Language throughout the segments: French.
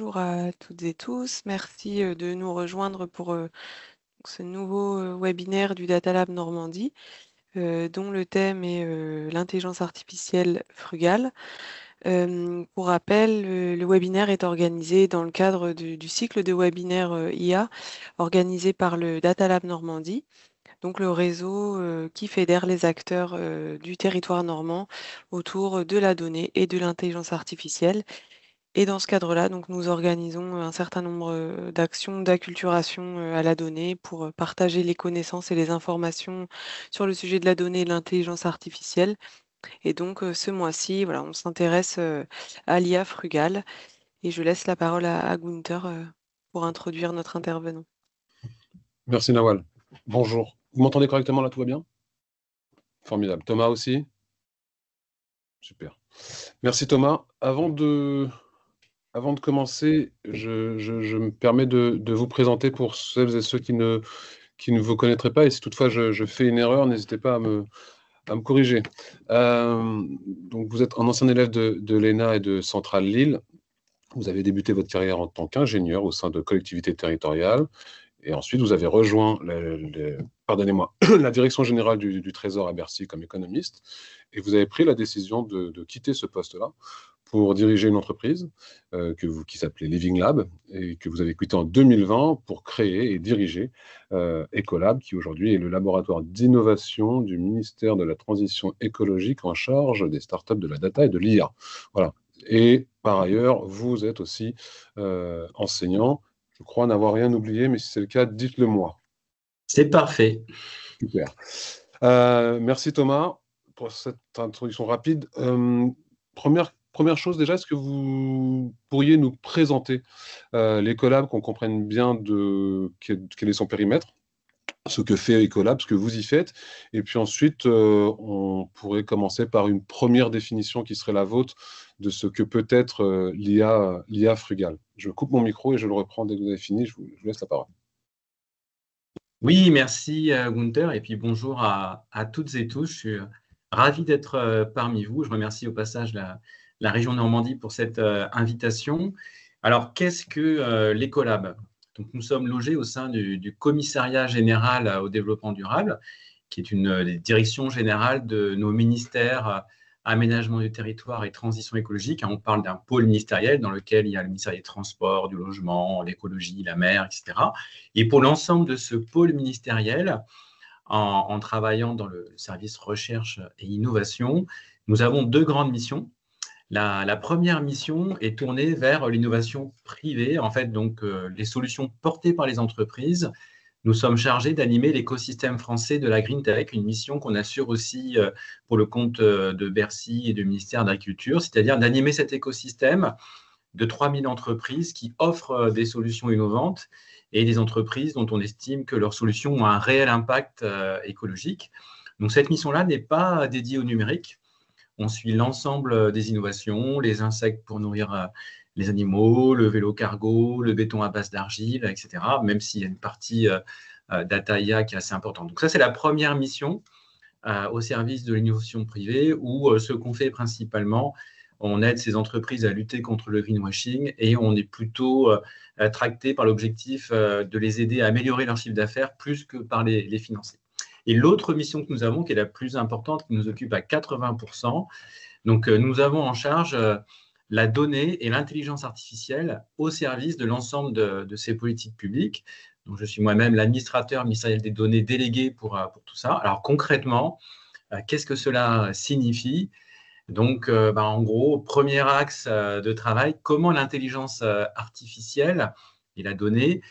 Bonjour à toutes et tous. Merci de nous rejoindre pour ce nouveau webinaire du Data Lab Normandie, dont le thème est l'intelligence artificielle frugale. Pour rappel, le webinaire est organisé dans le cadre du cycle de webinaires IA organisé par le Data Lab Normandie, donc le réseau qui fédère les acteurs du territoire normand autour de la donnée et de l'intelligence artificielle. Et dans ce cadre-là, donc, nous organisons un certain nombre d'actions d'acculturation à la donnée pour partager les connaissances et les informations sur le sujet de la donnée et de l'intelligence artificielle. Et donc, ce mois-ci, voilà, on s'intéresse à l'IA frugale. Et je laisse la parole à Gunther pour introduire notre intervenant. Merci Nawal. Bonjour. Vous m'entendez correctement là, tout va bien? Formidable. Thomas aussi? Super. Merci Thomas. Avant de commencer, je me permets de vous présenter pour celles et ceux qui ne vous connaîtraient pas. Et si toutefois je fais une erreur, n'hésitez pas à me corriger. Donc vous êtes un ancien élève de l'ENA et de Centrale Lille. Vous avez débuté votre carrière en tant qu'ingénieur au sein de collectivités territoriales. Et ensuite, vous avez rejoint, pardonnez-moi, la direction générale du Trésor à Bercy comme économiste. Et vous avez pris la décision de quitter ce poste-là pour diriger une entreprise qui s'appelait Living Lab et que vous avez quitté en 2020 pour créer et diriger Ecolab, qui aujourd'hui est le laboratoire d'innovation du ministère de la Transition écologique en charge des startups de la data et de l'IA. Voilà. Et par ailleurs, vous êtes aussi enseignant. Je crois n'avoir rien oublié, mais si c'est le cas, dites-le moi. C'est parfait. Super. Merci Thomas pour cette introduction rapide. Première chose déjà, est-ce que vous pourriez nous présenter l'Ecolab, qu'on comprenne bien quel est son périmètre, ce que fait Ecolab, ce que vous y faites, et puis ensuite on pourrait commencer par une première définition qui serait la vôtre de ce que peut être l'IA frugale. Je coupe mon micro et je le reprends dès que vous avez fini, je vous laisse la parole. Oui, merci Gunther, et puis bonjour à toutes et tous. Je suis ravi d'être parmi vous. Je remercie au passage la région Normandie pour cette invitation. Alors, qu'est-ce que l'Ecolab? Donc, nous sommes logés au sein du Commissariat général au développement durable, qui est une des directions générales de nos ministères aménagement du territoire et transition écologique. On parle d'un pôle ministériel dans lequel il y a le ministère des Transports, du Logement, l'écologie, la mer, etc. Et pour l'ensemble de ce pôle ministériel, en travaillant dans le service recherche et innovation, nous avons deux grandes missions. La première mission est tournée vers l'innovation privée, en fait, donc les solutions portées par les entreprises. Nous sommes chargés d'animer l'écosystème français de la Green Tech, une mission qu'on assure aussi pour le compte de Bercy et du ministère de l'Agriculture, c'est-à-dire d'animer cet écosystème de 3000 entreprises qui offrent des solutions innovantes et des entreprises dont on estime que leurs solutions ont un réel impact écologique. Donc cette mission-là n'est pas dédiée au numérique. On suit l'ensemble des innovations, les insectes pour nourrir les animaux, le vélo cargo, le béton à base d'argile, etc., même s'il y a une partie data IA qui est assez importante. Donc ça, c'est la première mission au service de l'innovation privée, où ce qu'on fait principalement, on aide ces entreprises à lutter contre le greenwashing et on est plutôt tracté par l'objectif de les aider à améliorer leur chiffre d'affaires plus que par les financer. Et l'autre mission que nous avons, qui est la plus importante, qui nous occupe à 80%, donc nous avons en charge la donnée et l'intelligence artificielle au service de l'ensemble de ces politiques publiques. Donc, je suis moi-même l'administrateur ministériel des données délégué pour tout ça. Alors concrètement, qu'est-ce que cela signifie? Donc, en gros, premier axe de travail, comment l'intelligence artificielle et la donnée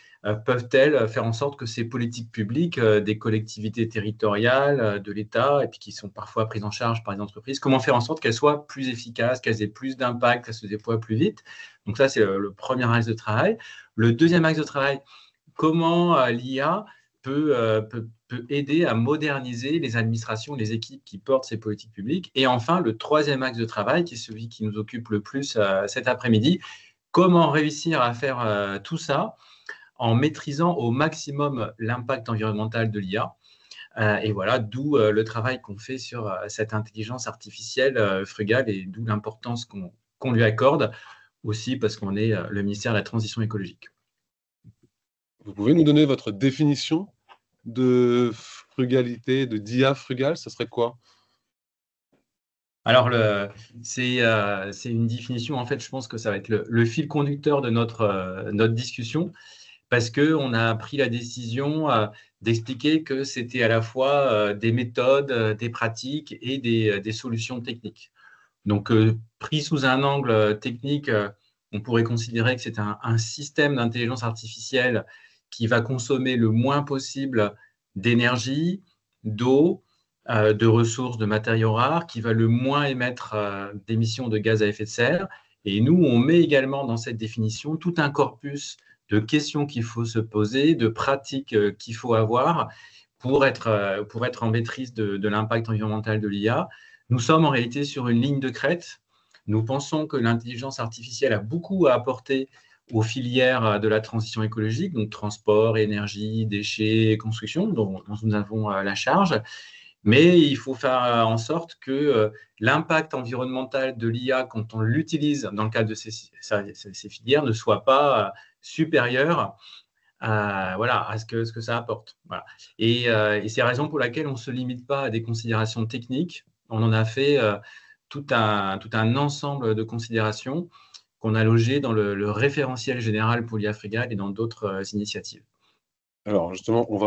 peuvent-elles faire en sorte que ces politiques publiques des collectivités territoriales, de l'État, et puis qui sont parfois prises en charge par les entreprises, comment faire en sorte qu'elles soient plus efficaces, qu'elles aient plus d'impact, qu'elles se déploient plus vite? Donc ça, c'est le premier axe de travail. Le deuxième axe de travail, comment l'IA peut aider à moderniser les administrations, les équipes qui portent ces politiques publiques. Et enfin, le troisième axe de travail, qui est celui qui nous occupe le plus cet après-midi, comment réussir à faire tout ça en maîtrisant au maximum l'impact environnemental de l'IA. Et voilà, d'où le travail qu'on fait sur cette intelligence artificielle frugale et d'où l'importance qu'on lui accorde aussi parce qu'on est le ministère de la Transition écologique. Vous pouvez nous donner votre définition de frugalité, d'IA frugale, ça serait quoi? Alors, c'est une définition, en fait, je pense que ça va être le fil conducteur de notre discussion, parce qu'on a pris la décision d'expliquer que c'était à la fois des méthodes, des pratiques et des solutions techniques. Donc, pris sous un angle technique, on pourrait considérer que c'est un système d'intelligence artificielle qui va consommer le moins possible d'énergie, d'eau, de ressources, de matériaux rares, qui va le moins émettre d'émissions de gaz à effet de serre. Et nous, on met également dans cette définition tout un corpus de questions qu'il faut se poser, de pratiques qu'il faut avoir pour être en maîtrise de l'impact environnemental de l'IA. Nous sommes en réalité sur une ligne de crête. Nous pensons que l'intelligence artificielle a beaucoup à apporter aux filières de la transition écologique, donc transport, énergie, déchets, construction, dont nous avons la charge. Mais il faut faire en sorte que l'impact environnemental de l'IA, quand on l'utilise dans le cadre de ces filières, ne soit pas supérieur à ce que ça apporte. Voilà. Et c'est la raison pour laquelle on ne se limite pas à des considérations techniques. On en a fait tout un ensemble de considérations qu'on a logées dans le référentiel général pour l'IA frugale et dans d'autres initiatives. Alors justement, on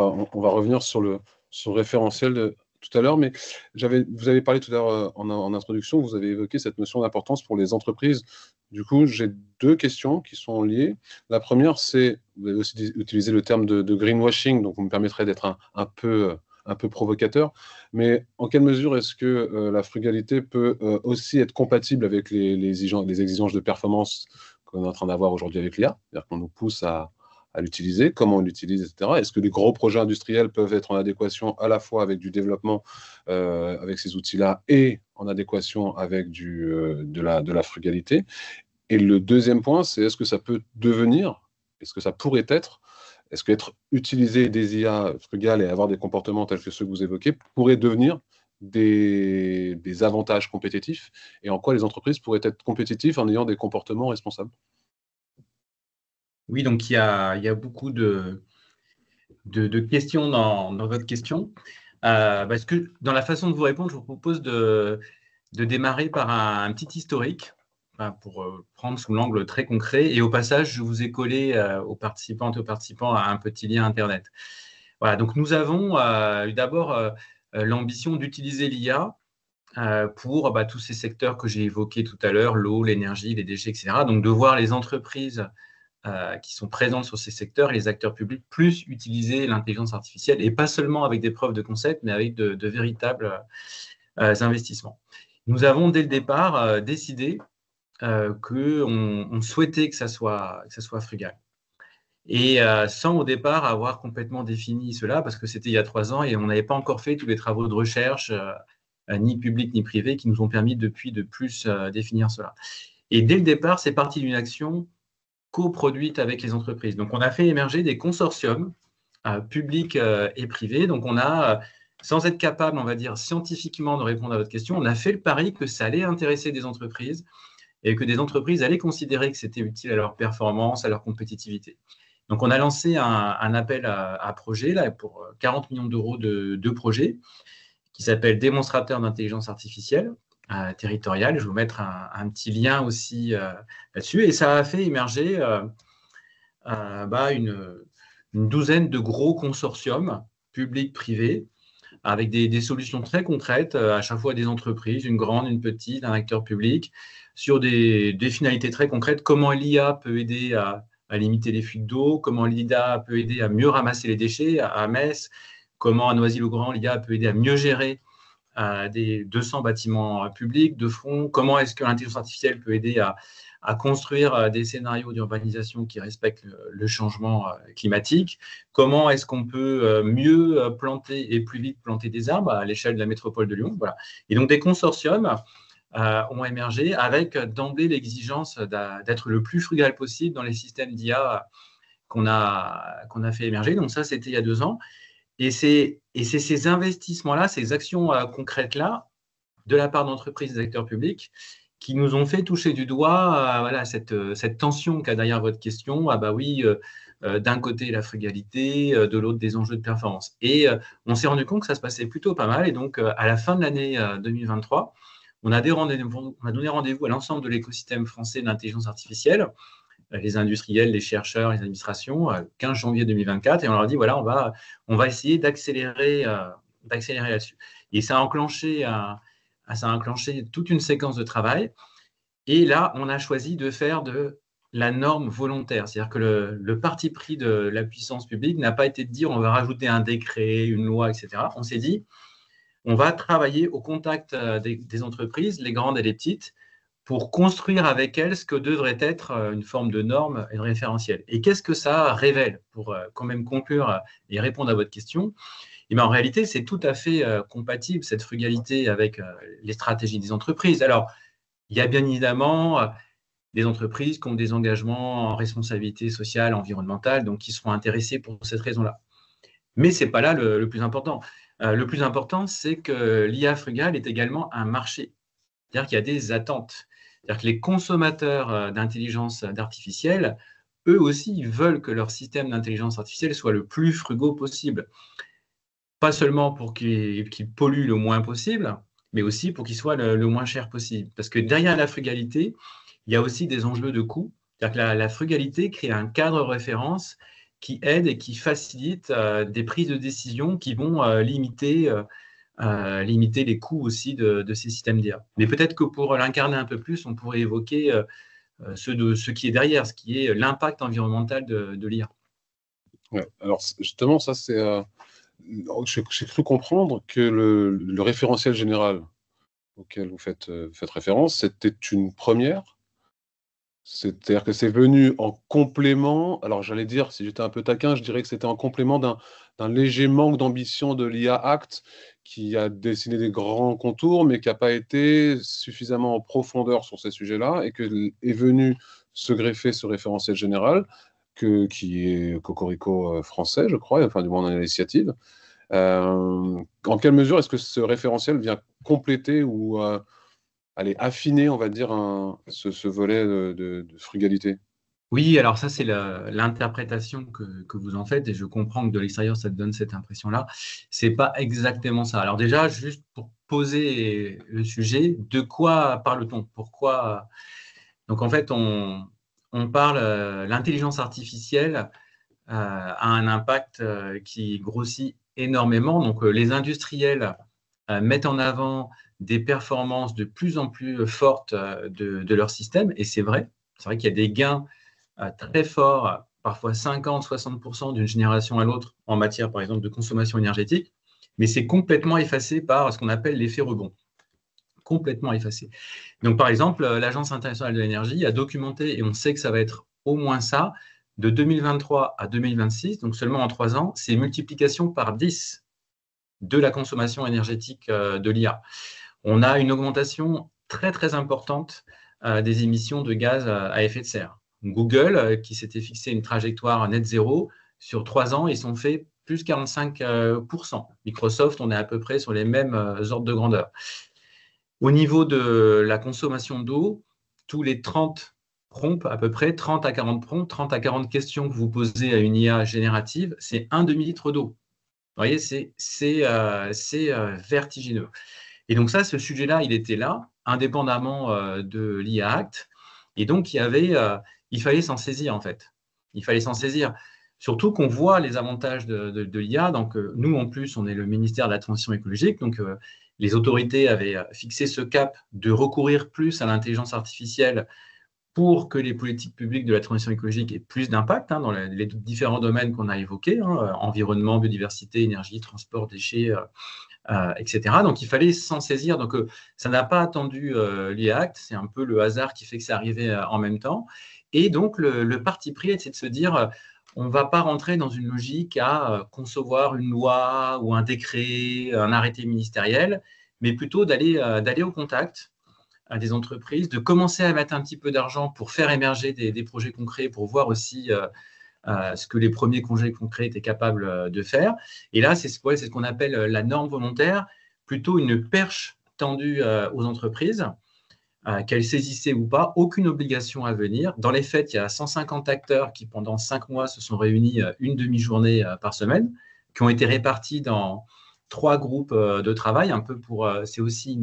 va revenir sur le référentiel tout à l'heure, mais vous avez parlé tout à l'heure en introduction, vous avez évoqué cette notion d'importance pour les entreprises. Du coup, j'ai deux questions qui sont liées. La première, c'est, vous avez aussi utilisé le terme de greenwashing, donc vous me permettrez d'être un peu provocateur, mais en quelle mesure est-ce que la frugalité peut aussi être compatible avec les exigences de performance qu'on est en train d'avoir aujourd'hui avec l'IA, c'est-à-dire qu'on nous pousse à l'utiliser, comment on l'utilise, etc. Est-ce que les gros projets industriels peuvent être en adéquation à la fois avec du développement avec ces outils-là et en adéquation avec de la frugalité? Et le deuxième point, c'est est-ce que ça peut devenir, est-ce que ça pourrait être, est-ce qu'être utilisé des IA frugales et avoir des comportements tels que ceux que vous évoquez pourrait devenir des avantages compétitifs, et en quoi les entreprises pourraient être compétitives en ayant des comportements responsables? Oui, donc il y a beaucoup de questions dans votre question. Parce que dans la façon de vous répondre, je vous propose de démarrer par un petit historique pour prendre sous l'angle très concret. Et au passage, je vous ai collé aux participantes et aux participants un petit lien Internet. Voilà, donc nous avons eu d'abord l'ambition d'utiliser l'IA pour tous ces secteurs que j'ai évoqués tout à l'heure, l'eau, l'énergie, les déchets, etc. Donc de voir les entreprises qui sont présentes sur ces secteurs et les acteurs publics plus utiliser l'intelligence artificielle, et pas seulement avec des preuves de concept, mais avec de véritables investissements. Nous avons dès le départ décidé qu'on souhaitait que ça soit frugal. Et sans au départ avoir complètement défini cela, parce que c'était il y a 3 ans et on n'avait pas encore fait tous les travaux de recherche, ni publics ni privés, qui nous ont permis depuis de plus définir cela. Et dès le départ, c'est parti d'une action coproduite avec les entreprises. Donc, on a fait émerger des consortiums publics et privés. Donc, on a, sans être capable, on va dire, scientifiquement de répondre à votre question, on a fait le pari que ça allait intéresser des entreprises et que des entreprises allaient considérer que c'était utile à leur performance, à leur compétitivité. Donc, on a lancé un appel à projet là, pour 40 millions d'euros de projets qui s'appelle Démonstrateur d'intelligence artificielle territoriale. Je vais vous mettre un petit lien aussi là-dessus. Et ça a fait émerger une douzaine de gros consortiums publics-privés avec des solutions très concrètes, à chaque fois des entreprises, une grande, une petite, un acteur public, sur des finalités très concrètes. Comment l'IA peut aider à limiter les fuites d'eau, comment l'IA peut aider à mieux ramasser les déchets à Metz, comment à Noisy-le-Grand, l'IA peut aider à mieux gérer des 200 bâtiments publics de front, comment est-ce que l'intelligence artificielle peut aider à construire des scénarios d'urbanisation qui respectent le changement climatique, comment est-ce qu'on peut mieux planter et plus vite planter des arbres à l'échelle de la métropole de Lyon. Voilà. Et donc des consortiums ont émergé avec d'emblée l'exigence d'être le plus frugal possible dans les systèmes d'IA qu'on a fait émerger. Donc ça, c'était il y a 2 ans. Et c'est ces investissements-là, ces actions concrètes-là, de la part d'entreprises et d'acteurs publics, qui nous ont fait toucher du doigt voilà, cette tension qu'il y a derrière votre question. Ah bah oui, d'un côté la frugalité, de l'autre des enjeux de performance. Et on s'est rendu compte que ça se passait plutôt pas mal. Et donc, à la fin de l'année 2023, on a donné rendez-vous à l'ensemble de l'écosystème français d'intelligence artificielle, les industriels, les chercheurs, les administrations, 15 janvier 2024, et on leur dit, voilà, on va essayer d'accélérer là-dessus. Et ça a enclenché toute une séquence de travail. Et là, on a choisi de faire de la norme volontaire. C'est-à-dire que le parti pris de la puissance publique n'a pas été de dire on va rajouter un décret, une loi, etc. On s'est dit on va travailler au contact des entreprises, les grandes et les petites, pour construire avec elles ce que devrait être une forme de norme et de référentiel. Et qu'est-ce que ça révèle? Pour quand même conclure et répondre à votre question, et bien, en réalité, c'est tout à fait compatible, cette frugalité, avec les stratégies des entreprises. Alors, il y a bien évidemment des entreprises qui ont des engagements en responsabilité sociale, environnementale, donc qui seront intéressées pour cette raison-là. Mais ce n'est pas là le plus important. Le plus important, c'est que l'IA frugale est également un marché. C'est-à-dire qu'il y a des attentes. C'est-à-dire que les consommateurs d'intelligence artificielle, eux aussi, ils veulent que leur système d'intelligence artificielle soit le plus frugaux possible. Pas seulement pour qu'il pollue le moins possible, mais aussi pour qu'il soit le moins cher possible. Parce que derrière la frugalité, il y a aussi des enjeux de coût. C'est-à-dire que la frugalité crée un cadre de référence qui aide et qui facilite des prises de décision qui vont limiter les coûts aussi de ces systèmes d'IA. Mais peut-être que pour l'incarner un peu plus, on pourrait évoquer ce qui est derrière, ce qui est l'impact environnemental de l'IA. Ouais, alors justement, ça c'est... j'ai cru comprendre que le référentiel général auquel vous faites référence, c'était une première. C'est-à-dire que c'est venu en complément. Alors, j'allais dire, si j'étais un peu taquin, je dirais que c'était en complément d'un léger manque d'ambition de l'IA Act qui a dessiné des grands contours, mais qui n'a pas été suffisamment en profondeur sur ces sujets-là et que est venu se greffer ce référentiel général qui est Cocorico français, je crois, enfin, du moins, on a l'initiative. En quelle mesure est-ce que ce référentiel vient compléter ou affiner, on va dire, ce volet de frugalité? Oui, alors ça, c'est l'interprétation que vous en faites, et je comprends que de l'extérieur, ça te donne cette impression-là. Ce n'est pas exactement ça. Alors déjà, juste pour poser le sujet, de quoi parle-t-on? Pourquoi? Donc en fait, on parle, l'intelligence artificielle a un impact qui grossit énormément. Donc les industriels mettent en avant des performances de plus en plus fortes de leur système, et c'est vrai qu'il y a des gains très forts, parfois 50-60% d'une génération à l'autre en matière, par exemple, de consommation énergétique, mais c'est complètement effacé par ce qu'on appelle l'effet rebond. Complètement effacé. Donc, par exemple, l'Agence internationale de l'énergie a documenté, et on sait que ça va être au moins ça, de 2023 à 2026, donc seulement en 3 ans, c'est multiplication par 10 de la consommation énergétique de l'IA. On a une augmentation très, très importante des émissions de gaz à effet de serre. Google, qui s'était fixé une trajectoire net zéro, sur 3 ans, ils sont fait plus 45%. Microsoft, on est à peu près sur les mêmes ordres de grandeur. Au niveau de la consommation d'eau, tous les 30 prompts, à peu près 30 à 40 prompts, 30 à 40 questions que vous posez à une IA générative, c'est 1 demi-litre d'eau. Vous voyez, c'est vertigineux. Et donc ça, ce sujet-là, il était là, indépendamment de l'IA Act. Et donc, il fallait s'en saisir, en fait. Il fallait s'en saisir. Surtout qu'on voit les avantages de l'IA. Donc, nous, en plus, on est le ministère de la Transition écologique. Donc, les autorités avaient fixé ce cap de recourir plus à l'intelligence artificielle pour que les politiques publiques de la transition écologique aient plus d'impact dans les différents domaines qu'on a évoqués, environnement, biodiversité, énergie, transport, déchets, etc. Donc, il fallait s'en saisir. Donc, ça n'a pas attendu l'IA Act. C'est un peu le hasard qui fait que c'est arrivé en même temps. Et donc, le parti pris, c'est de se dire, on ne va pas rentrer dans une logique à concevoir une loi ou un décret, un arrêté ministériel, mais plutôt d'aller au contact à des entreprises, de commencer à mettre un petit peu d'argent pour faire émerger des projets concrets, pour voir aussi ce que les premiers projets concrets étaient capables de faire. Et là, c'est ce qu'on appelle la norme volontaire, plutôt une perche tendue aux entreprises qu'elle saisissait ou pas, aucune obligation à venir. Dans les faits, il y a 150 acteurs qui, pendant 5 mois, se sont réunis une demi-journée par semaine, qui ont été répartis dans 3 groupes de travail, un peu c'est aussi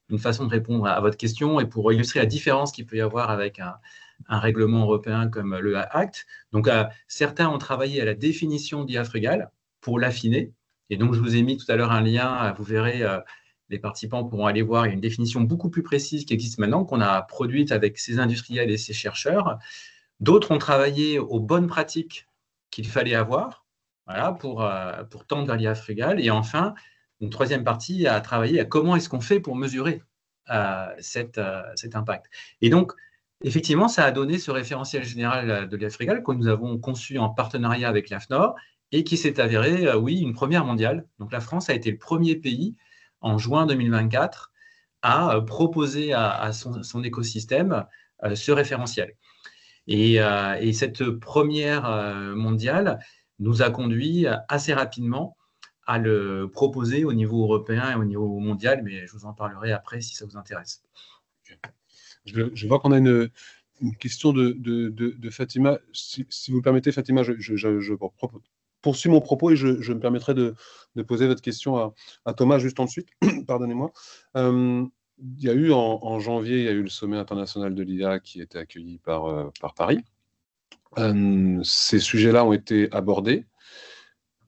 une façon de répondre à votre question et pour illustrer la différence qu'il peut y avoir avec un règlement européen comme le ACT. Donc, certains ont travaillé à la définition d'IA Frugal pour l'affiner. Et donc, je vous ai mis tout à l'heure un lien, vous verrez, les participants pourront aller voir, il y a une définition beaucoup plus précise qui existe maintenant, qu'on a produite avec ces industriels et ces chercheurs. D'autres ont travaillé aux bonnes pratiques qu'il fallait avoir, voilà, pour tendre vers l'IA Frugal. Et enfin, une troisième partie a travaillé à comment est-ce qu'on fait pour mesurer cet impact. Et donc, effectivement, ça a donné ce référentiel général de l'IA Frugal que nous avons conçu en partenariat avec l'AFNOR et qui s'est avéré, oui, une première mondiale. Donc, la France a été le premier pays en juin 2024 à proposer à son écosystème ce référentiel. Et cette première mondiale nous a conduit assez rapidement à le proposer au niveau européen et au niveau mondial, mais je vous en parlerai après si ça vous intéresse. Je vois qu'on a une question de Fatima. Si vous le permettez, Fatima, je poursuis mon propos et je me permettrai de poser votre question à Thomas juste ensuite. Pardonnez-moi. Il y a eu en janvier, il y a eu le sommet international de l'IA qui était accueilli par Paris. Ces sujets-là ont été abordés.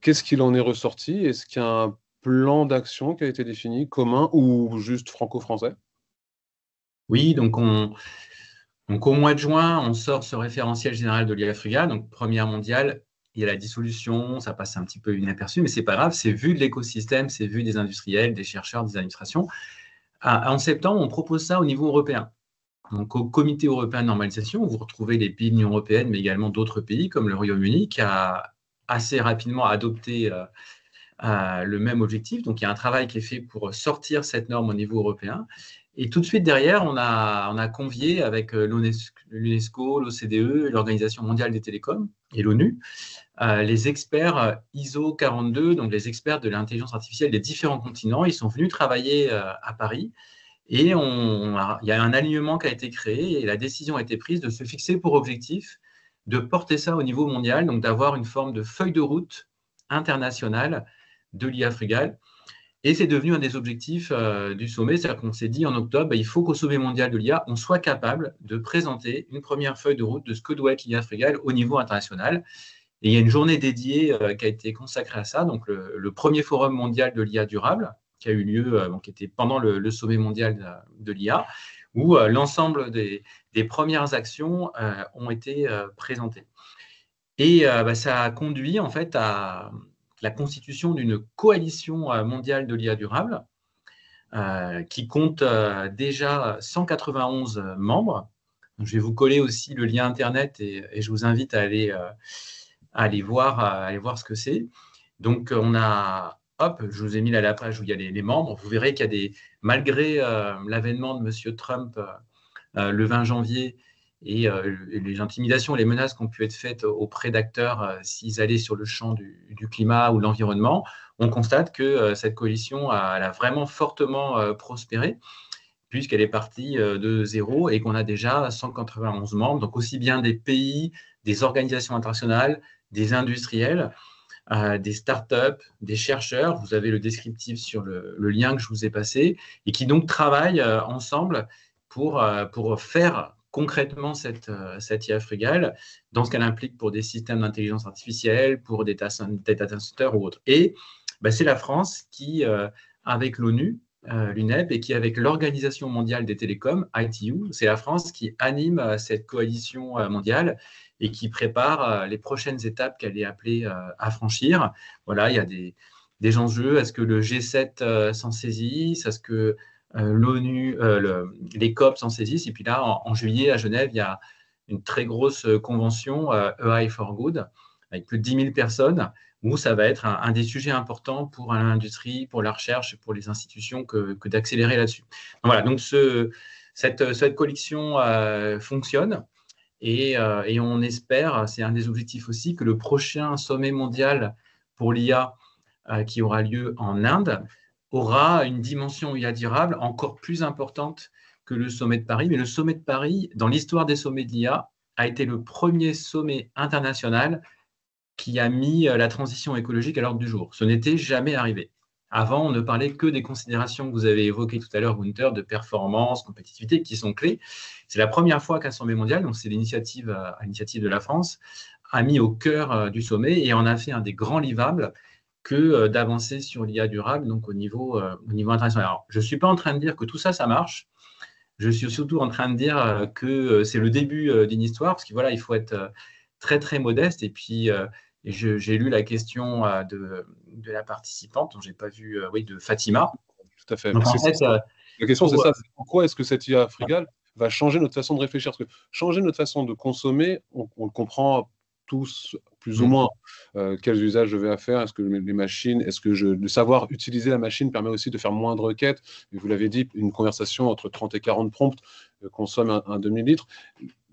Qu'est-ce qu'il en est ressorti? Est-ce qu'il y a un plan d'action qui a été défini, commun ou juste franco-français? Oui, donc au mois de juin, on sort ce référentiel général de l'IA Frugal, donc première mondiale. Il y a la dissolution, ça passe un petit peu inaperçu, mais c'est pas grave, c'est vu de l'écosystème, c'est vu des industriels, des chercheurs, des administrations. En septembre, on propose ça au niveau européen. Donc, au Comité européen de normalisation, vous retrouvez les pays de l'Union européenne, mais également d'autres pays comme le Royaume-Uni, qui a assez rapidement adopté le même objectif. Donc, il y a un travail qui est fait pour sortir cette norme au niveau européen. Et tout de suite derrière, on a convié avec l'UNESCO, l'OCDE, l'Organisation mondiale des télécoms et l'ONU, les experts ISO 42, donc les experts de l'intelligence artificielle des différents continents. Ils sont venus travailler à Paris. Et il y a un alignement qui a été créé et la décision a été prise de se fixer pour objectif de porter ça au niveau mondial, donc d'avoir une forme de feuille de route internationale de l'IA Frugal. Et c'est devenu un des objectifs du sommet, c'est-à-dire qu'on s'est dit en octobre, il faut qu'au sommet mondial de l'IA, on soit capable de présenter une première feuille de route de ce que doit être l'IA Frugal au niveau international. Et il y a une journée dédiée qui a été consacrée à ça, donc le premier forum mondial de l'IA durable, qui a eu lieu, qui était pendant le sommet mondial de l'IA, où l'ensemble des premières actions ont été présentées. Et ça a conduit en fait à la constitution d'une coalition mondiale de l'IA durable qui compte déjà 191 membres. Donc, je vais vous coller aussi le lien Internet et je vous invite à aller voir ce que c'est. Donc, on a... Hop, je vous ai mis là la page où il y a les membres. Vous verrez qu'il y a malgré l'avènement de M. Trump le 20 janvier et les intimidations et les menaces qui ont pu être faites auprès d'acteurs s'ils allaient sur le champ du climat ou de l'environnement, on constate que cette coalition elle a vraiment fortement prospéré puisqu'elle est partie de zéro et qu'on a déjà 191 membres, donc aussi bien des pays, des organisations internationales, des industriels, des startups, des chercheurs. Vous avez le descriptif sur le lien que je vous ai passé et qui donc travaillent ensemble pour faire concrètement cette IA Frugal dans ce qu'elle implique pour des systèmes d'intelligence artificielle, pour des data centers ou autres. Et c'est la France qui, avec l'ONU, l'UNEP, et qui, avec l'Organisation mondiale des télécoms, ITU, c'est la France qui anime cette coalition mondiale et qui prépare les prochaines étapes qu'elle est appelée à franchir. Voilà, il y a des enjeux. Est-ce que le G7 s'en saisisse? Est-ce que l'ONU, les COP s'en saisissent? Et puis là, en juillet, à Genève, il y a une très grosse convention, AI for Good, avec plus de 10 000 personnes, où ça va être un des sujets importants pour l'industrie, pour la recherche, pour les institutions, que d'accélérer là-dessus. Voilà, donc cette collection fonctionne. Et on espère, c'est un des objectifs aussi, que le prochain sommet mondial pour l'IA qui aura lieu en Inde aura une dimension IA durable encore plus importante que le sommet de Paris, mais le sommet de Paris, dans l'histoire des sommets de l'IA, a été le premier sommet international qui a mis la transition écologique à l'ordre du jour. Ce n'était jamais arrivé. Avant, on ne parlait que des considérations que vous avez évoquées tout à l'heure, Gunther, de performance, compétitivité, qui sont clés. C'est la première fois qu'un sommet mondial, donc c'est l'initiative à l'initiative de la France, a mis au cœur du sommet et en a fait un des grands livrables que d'avancer sur l'IA durable, donc au niveau international. Alors, je ne suis pas en train de dire que tout ça, ça marche. Je suis surtout en train de dire que c'est le début d'une histoire, parce qu'il voilà, il faut être très, très modeste. Et puis, j'ai lu la question de la participante, dont je n'ai pas vu, oui, de Fatima. Tout à fait. Donc, en fait, la question, c'est ça. Pourquoi est-ce que cette IA frugale va changer notre façon de réfléchir? Parce que changer notre façon de consommer, on le comprend tous plus ou moins. Quels usages je vais faire? Est-ce que les machines, de savoir utiliser la machine permet aussi de faire moins de requêtes? Et vous l'avez dit, une conversation entre 30 et 40 prompts consomme un demi-litre.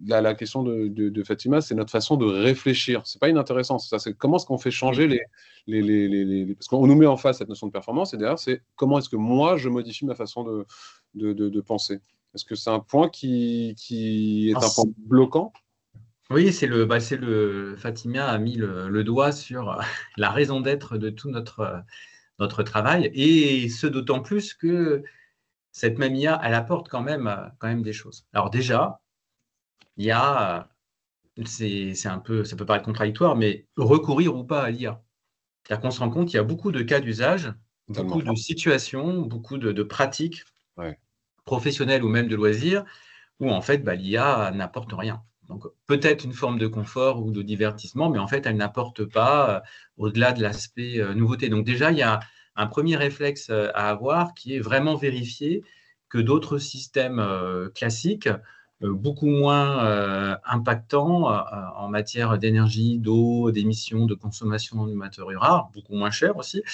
La question de Fatima, c'est notre façon de réfléchir. C'est pas inintéressant. C'est comment est-ce qu'on fait changer parce qu'on nous met en face cette notion de performance, et derrière, c'est comment est-ce que moi, je modifie ma façon de penser. Est-ce que c'est un point qui est un point bloquant? Oui, Fatima a mis le doigt sur la raison d'être de tout notre travail, et ce d'autant plus que cette même IA, elle apporte quand même des choses. Alors déjà, il y a, c'est un peu, ça peut paraître contradictoire, mais recourir ou pas à l'IA. C'est-à-dire qu'on se rend compte qu'il y a beaucoup de cas d'usage, beaucoup de situations, beaucoup de pratiques professionnelles ou même de loisirs, où en fait, l'IA n'apporte rien. Donc peut-être une forme de confort ou de divertissement, mais en fait, elle n'apporte pas au-delà de l'aspect nouveauté. Donc déjà, il y a un premier réflexe à avoir qui est vraiment vérifier que d'autres systèmes classiques, beaucoup moins impactants en matière d'énergie, d'eau, d'émissions, de consommation de matériaux rares, beaucoup moins chers aussi,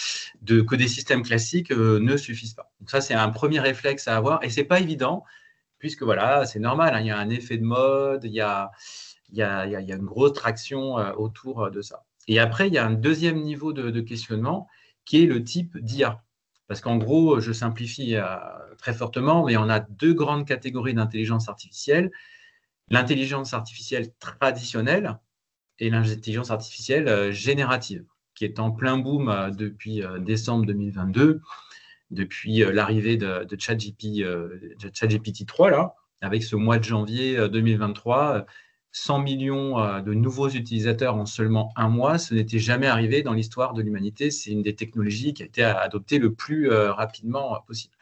que des systèmes classiques ne suffisent pas. Donc ça, c'est un premier réflexe à avoir, et c'est pas évident, puisque voilà, c'est normal, hein, il y a un effet de mode, il y a une grosse traction autour de ça. Et après, il y a un deuxième niveau de questionnement qui est le type d'IA. Parce qu'en gros, je simplifie très fortement, mais on a deux grandes catégories d'intelligence artificielle. L'intelligence artificielle traditionnelle et l'intelligence artificielle générative, qui est en plein boom depuis décembre 2022. Depuis l'arrivée de ChatGPT 3, là, avec ce mois de janvier 2023, 100 millions de nouveaux utilisateurs en seulement un mois, ce n'était jamais arrivé dans l'histoire de l'humanité. C'est une des technologies qui a été adoptée le plus rapidement possible.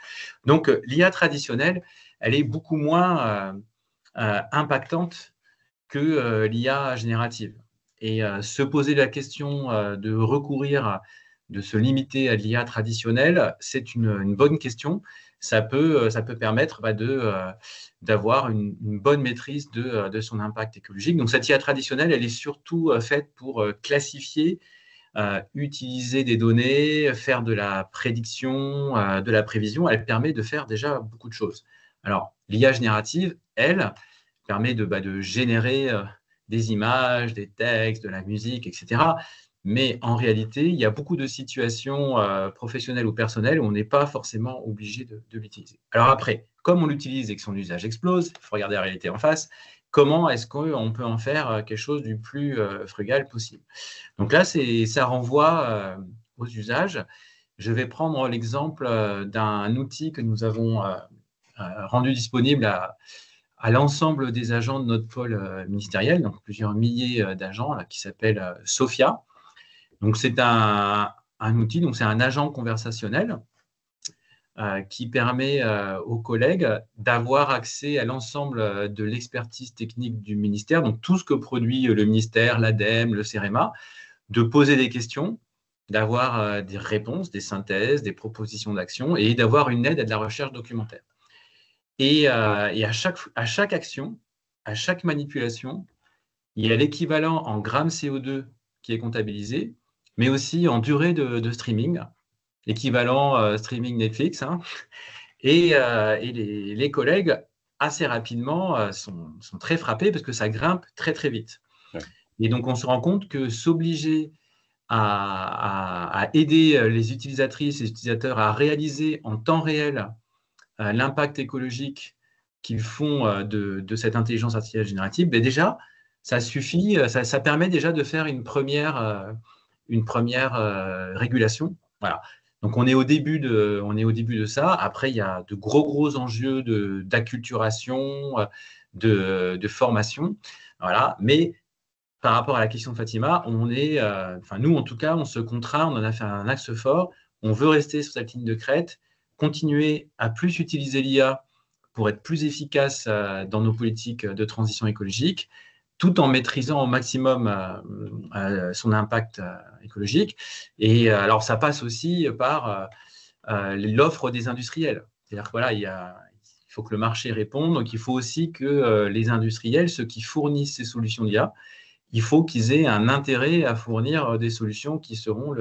Donc, l'IA traditionnelle, elle est beaucoup moins impactante que l'IA générative. Et se poser la question de recourir de se limiter à l'IA traditionnelle, c'est une bonne question. Ça peut permettre d'avoir une bonne maîtrise de son impact écologique. Donc, cette IA traditionnelle, elle est surtout faite pour classifier, utiliser des données, faire de la prédiction, de la prévision. Elle permet de faire déjà beaucoup de choses. Alors, l'IA générative, elle, permet de générer des images, des textes, de la musique, etc. Mais en réalité, il y a beaucoup de situations professionnelles ou personnelles où on n'est pas forcément obligé de l'utiliser. Alors après, comme on l'utilise et que son usage explose, il faut regarder la réalité en face, comment est-ce qu'on peut en faire quelque chose du plus frugal possible? Donc là, ça renvoie aux usages. Je vais prendre l'exemple d'un outil que nous avons rendu disponible à l'ensemble des agents de notre pôle ministériel, donc plusieurs milliers d'agents, qui s'appelle Sophia. Donc, c'est un outil, donc c'est un agent conversationnel qui permet aux collègues d'avoir accès à l'ensemble de l'expertise technique du ministère, donc tout ce que produit le ministère, l'ADEME, le CEREMA, de poser des questions, d'avoir des réponses, des synthèses, des propositions d'action et d'avoir une aide à de la recherche documentaire. Et à chaque action, à chaque manipulation, il y a l'équivalent en grammes CO2 qui est comptabilisé, mais aussi en durée de streaming, l'équivalent streaming Netflix. Hein. Et les collègues, assez rapidement, sont très frappés parce que ça grimpe très, très vite. Ouais. Et donc, on se rend compte que s'obliger à aider les utilisatrices et les utilisateurs à réaliser en temps réel l'impact écologique qu'ils font de cette intelligence artificielle générative, mais déjà, ça suffit, ça permet déjà de faire une première régulation. Voilà. Donc, on est au début de ça. Après, il y a de gros enjeux d'acculturation, de formation. Voilà. Mais par rapport à la question de Fatima, nous, en tout cas, on se contraint, on en a fait un axe fort. On veut rester sur cette ligne de crête, continuer à plus utiliser l'IA pour être plus efficace dans nos politiques de transition écologique, tout en maîtrisant au maximum son impact écologique. Et alors, ça passe aussi par l'offre des industriels. C'est-à-dire que voilà, il faut que le marché réponde. Donc, il faut aussi que les industriels, ceux qui fournissent ces solutions d'IA, il faut qu'ils aient un intérêt à fournir des solutions qui seront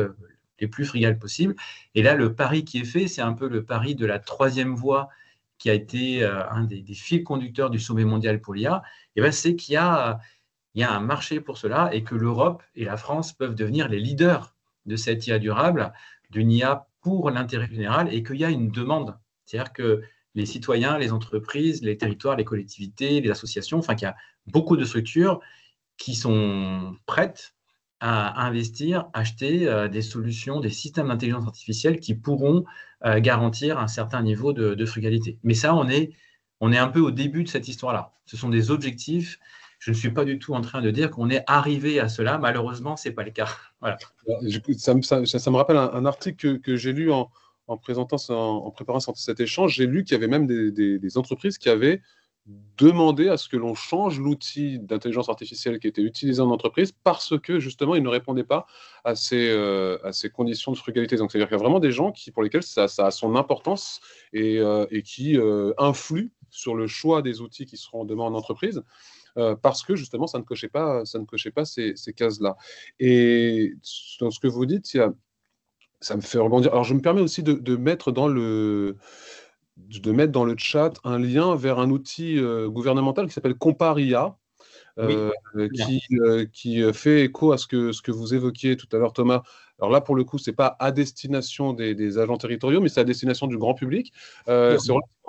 les plus frugales possibles. Et là, le pari qui est fait, c'est un peu le pari de la troisième voie qui a été un des fils conducteurs du sommet mondial pour l'IA. Et ben, c'est qu'il y a un marché pour cela et que l'Europe et la France peuvent devenir les leaders de cette IA durable, d'une IA pour l'intérêt général, et qu'il y a une demande. C'est-à-dire que les citoyens, les entreprises, les territoires, les collectivités, les associations, enfin qu'il y a beaucoup de structures qui sont prêtes à investir, acheter des solutions, des systèmes d'intelligence artificielle qui pourront garantir un certain niveau de frugalité. Mais ça, on est un peu au début de cette histoire-là. Ce sont des objectifs. Je ne suis pas du tout en train de dire qu'on est arrivé à cela. Malheureusement, ce n'est pas le cas. Voilà. Ça me rappelle un article que j'ai lu en préparant cet échange. J'ai lu qu'il y avait même des entreprises qui avaient demandé à ce que l'on change l'outil d'intelligence artificielle qui était utilisé en entreprise parce que justement il ne répondait pas à ces conditions de frugalité. Donc c'est-à-dire qu'il y a vraiment des gens pour lesquels ça a son importance et qui influent sur le choix des outils qui seront demain en entreprise. Parce que justement, ça ne cochait pas ces cases-là. Et dans ce que vous dites, ça me fait rebondir. Alors, je me permets aussi de mettre dans le chat un lien vers un outil gouvernemental qui s'appelle Comparia, qui fait écho à ce que vous évoquiez tout à l'heure, Thomas. Alors là, pour le coup, ce n'est pas à destination des agents territoriaux, mais c'est à destination du grand public. Vous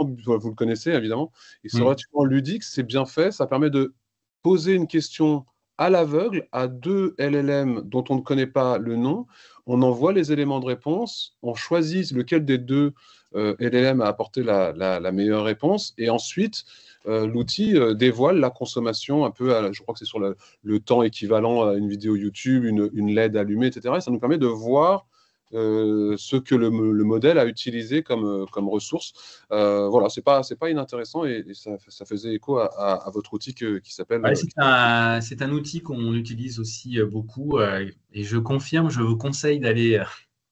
le connaissez, évidemment. Et c'est relativement ludique, c'est bien fait. Ça permet de poser une question à l'aveugle à deux LLM dont on ne connaît pas le nom. On envoie les éléments de réponse, on choisit lequel des deux LLM a apporté la meilleure réponse, et ensuite l'outil dévoile la consommation un peu, je crois que c'est sur le temps équivalent à une vidéo YouTube, une LED allumée, etc. Et ça nous permet de voir ce que le modèle a utilisé comme ressource. Voilà, c'est pas inintéressant et ça faisait écho à votre outil qui s'appelle… Ouais, c'est un outil qu'on utilise aussi beaucoup et je confirme, je vous conseille d'aller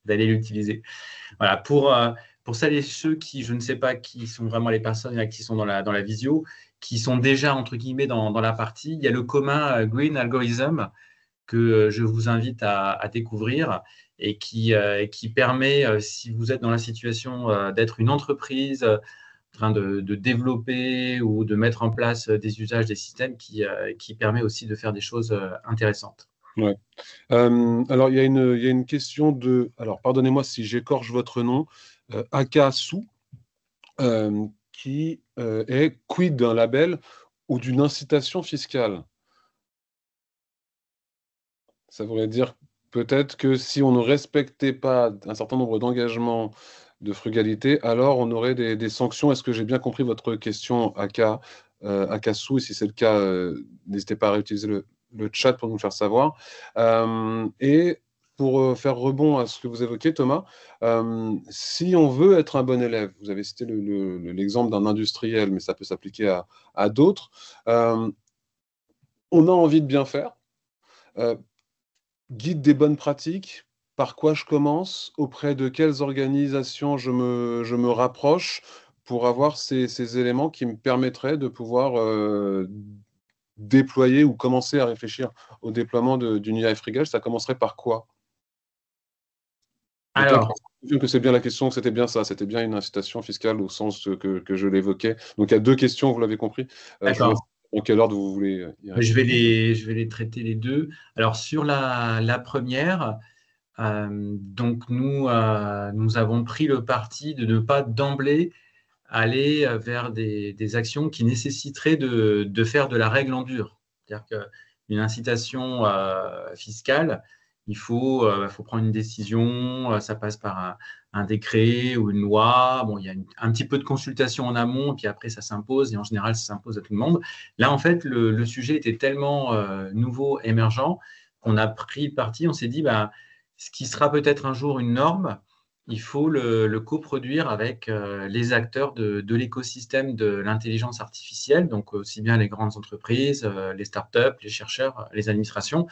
l'utiliser. Voilà, pour celles et ceux qui, je ne sais pas qui sont vraiment les personnes qui sont dans la visio, qui sont déjà entre guillemets dans la partie, il y a le commun Green Algorithm que je vous invite à découvrir et qui permet, si vous êtes dans la situation d'être une entreprise en train de développer ou de mettre en place des usages, des systèmes, qui permet aussi de faire des choses intéressantes. Ouais. Alors, il y a une question de… Alors, pardonnez-moi si j'écorche votre nom, Akasu, qui est quid d'un label ou d'une incitation fiscale? Ça voudrait dire peut-être que si on ne respectait pas un certain nombre d'engagements de frugalité, alors on aurait des sanctions. Est-ce que j'ai bien compris votre question, Akasu? Et si c'est le cas, n'hésitez pas à réutiliser le chat pour nous le faire savoir. Et pour faire rebond à ce que vous évoquez, Thomas, si on veut être un bon élève, vous avez cité l'exemple d'un industriel, mais ça peut s'appliquer à d'autres, on a envie de bien faire. Guide des bonnes pratiques, par quoi je commence, auprès de quelles organisations je me rapproche pour avoir ces éléments qui me permettraient de pouvoir déployer ou commencer à réfléchir au déploiement d'une IA frugale. Ça commencerait par quoi? Alors, que c'est bien la question, c'était bien ça, c'était bien une incitation fiscale au sens que je l'évoquais. Donc il y a deux questions, vous l'avez compris. d'accord. En quel ordre vous voulez y répondre? Je vais les traiter les deux. Alors, sur la première, donc nous avons pris le parti de ne pas d'emblée aller vers des actions qui nécessiteraient de faire de la règle en dur. C'est-à-dire qu'une incitation fiscale, il faut prendre une décision, ça passe par un décret ou une loi. Bon, il y a un petit peu de consultation en amont, puis après, ça s'impose, et en général, ça s'impose à tout le monde. Là, en fait, le sujet était tellement nouveau, émergent, qu'on a pris parti, on s'est dit, ce qui sera peut-être un jour une norme, il faut le coproduire avec les acteurs de l'écosystème de l'intelligence artificielle, donc aussi bien les grandes entreprises, les startups, les chercheurs, les administrations.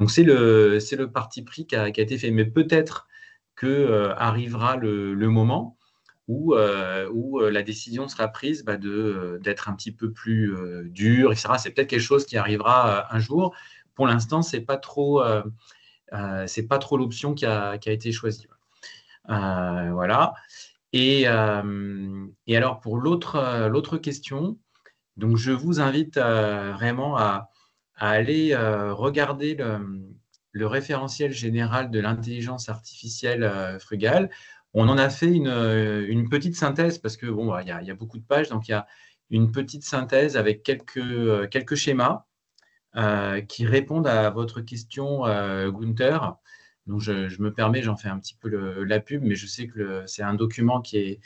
Donc, c'est le parti pris qui a été fait. Mais peut-être que arrivera le moment où la décision sera prise d'être un petit peu plus dure, etc. C'est peut-être quelque chose qui arrivera un jour. Pour l'instant, c'est pas trop l'option qui a été choisie. Voilà. Et alors, pour l'autre question, donc je vous invite vraiment à aller regarder le référentiel général de l'intelligence artificielle frugale. On en a fait une petite synthèse parce que bon, il y a beaucoup de pages, donc il y a une petite synthèse avec quelques schémas qui répondent à votre question, Gunther. Donc, je me permets, j'en fais un petit peu la pub, mais je sais que c'est un document qui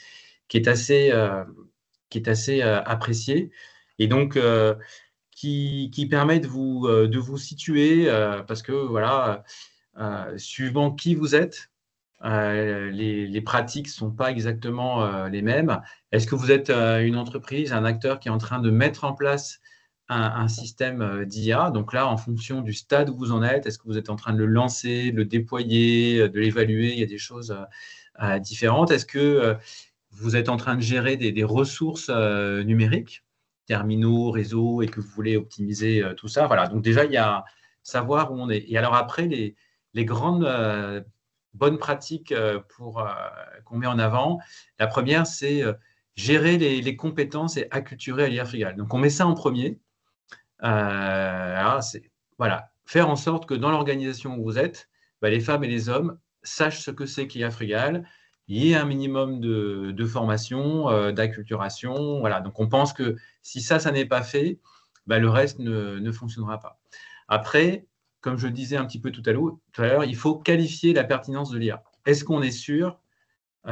est assez apprécié et donc qui permet de vous situer parce que voilà, suivant qui vous êtes, les pratiques ne sont pas exactement les mêmes. Est-ce que vous êtes une entreprise, un acteur qui est en train de mettre en place un système d'IA? Donc là, en fonction du stade où vous en êtes, est-ce que vous êtes en train de le lancer, de le déployer, de l'évaluer? Il y a des choses différentes. Est-ce que vous êtes en train de gérer des ressources numériques, terminaux, réseaux, et que vous voulez optimiser tout ça? Voilà, donc déjà, il y a savoir où on est. Et alors après, les grandes bonnes pratiques qu'on met en avant, la première, c'est gérer les compétences et acculturer à l'IA frugale. Donc, on met ça en premier. Voilà, faire en sorte que dans l'organisation où vous êtes, les femmes et les hommes sachent ce que c'est que l'IA frugale, il y ait un minimum de formation, d'acculturation. Voilà, donc on pense que si ça n'est pas fait, le reste ne fonctionnera pas. Après, comme je le disais un petit peu tout à l'heure, il faut qualifier la pertinence de l'IA. Est-ce qu'on est sûr,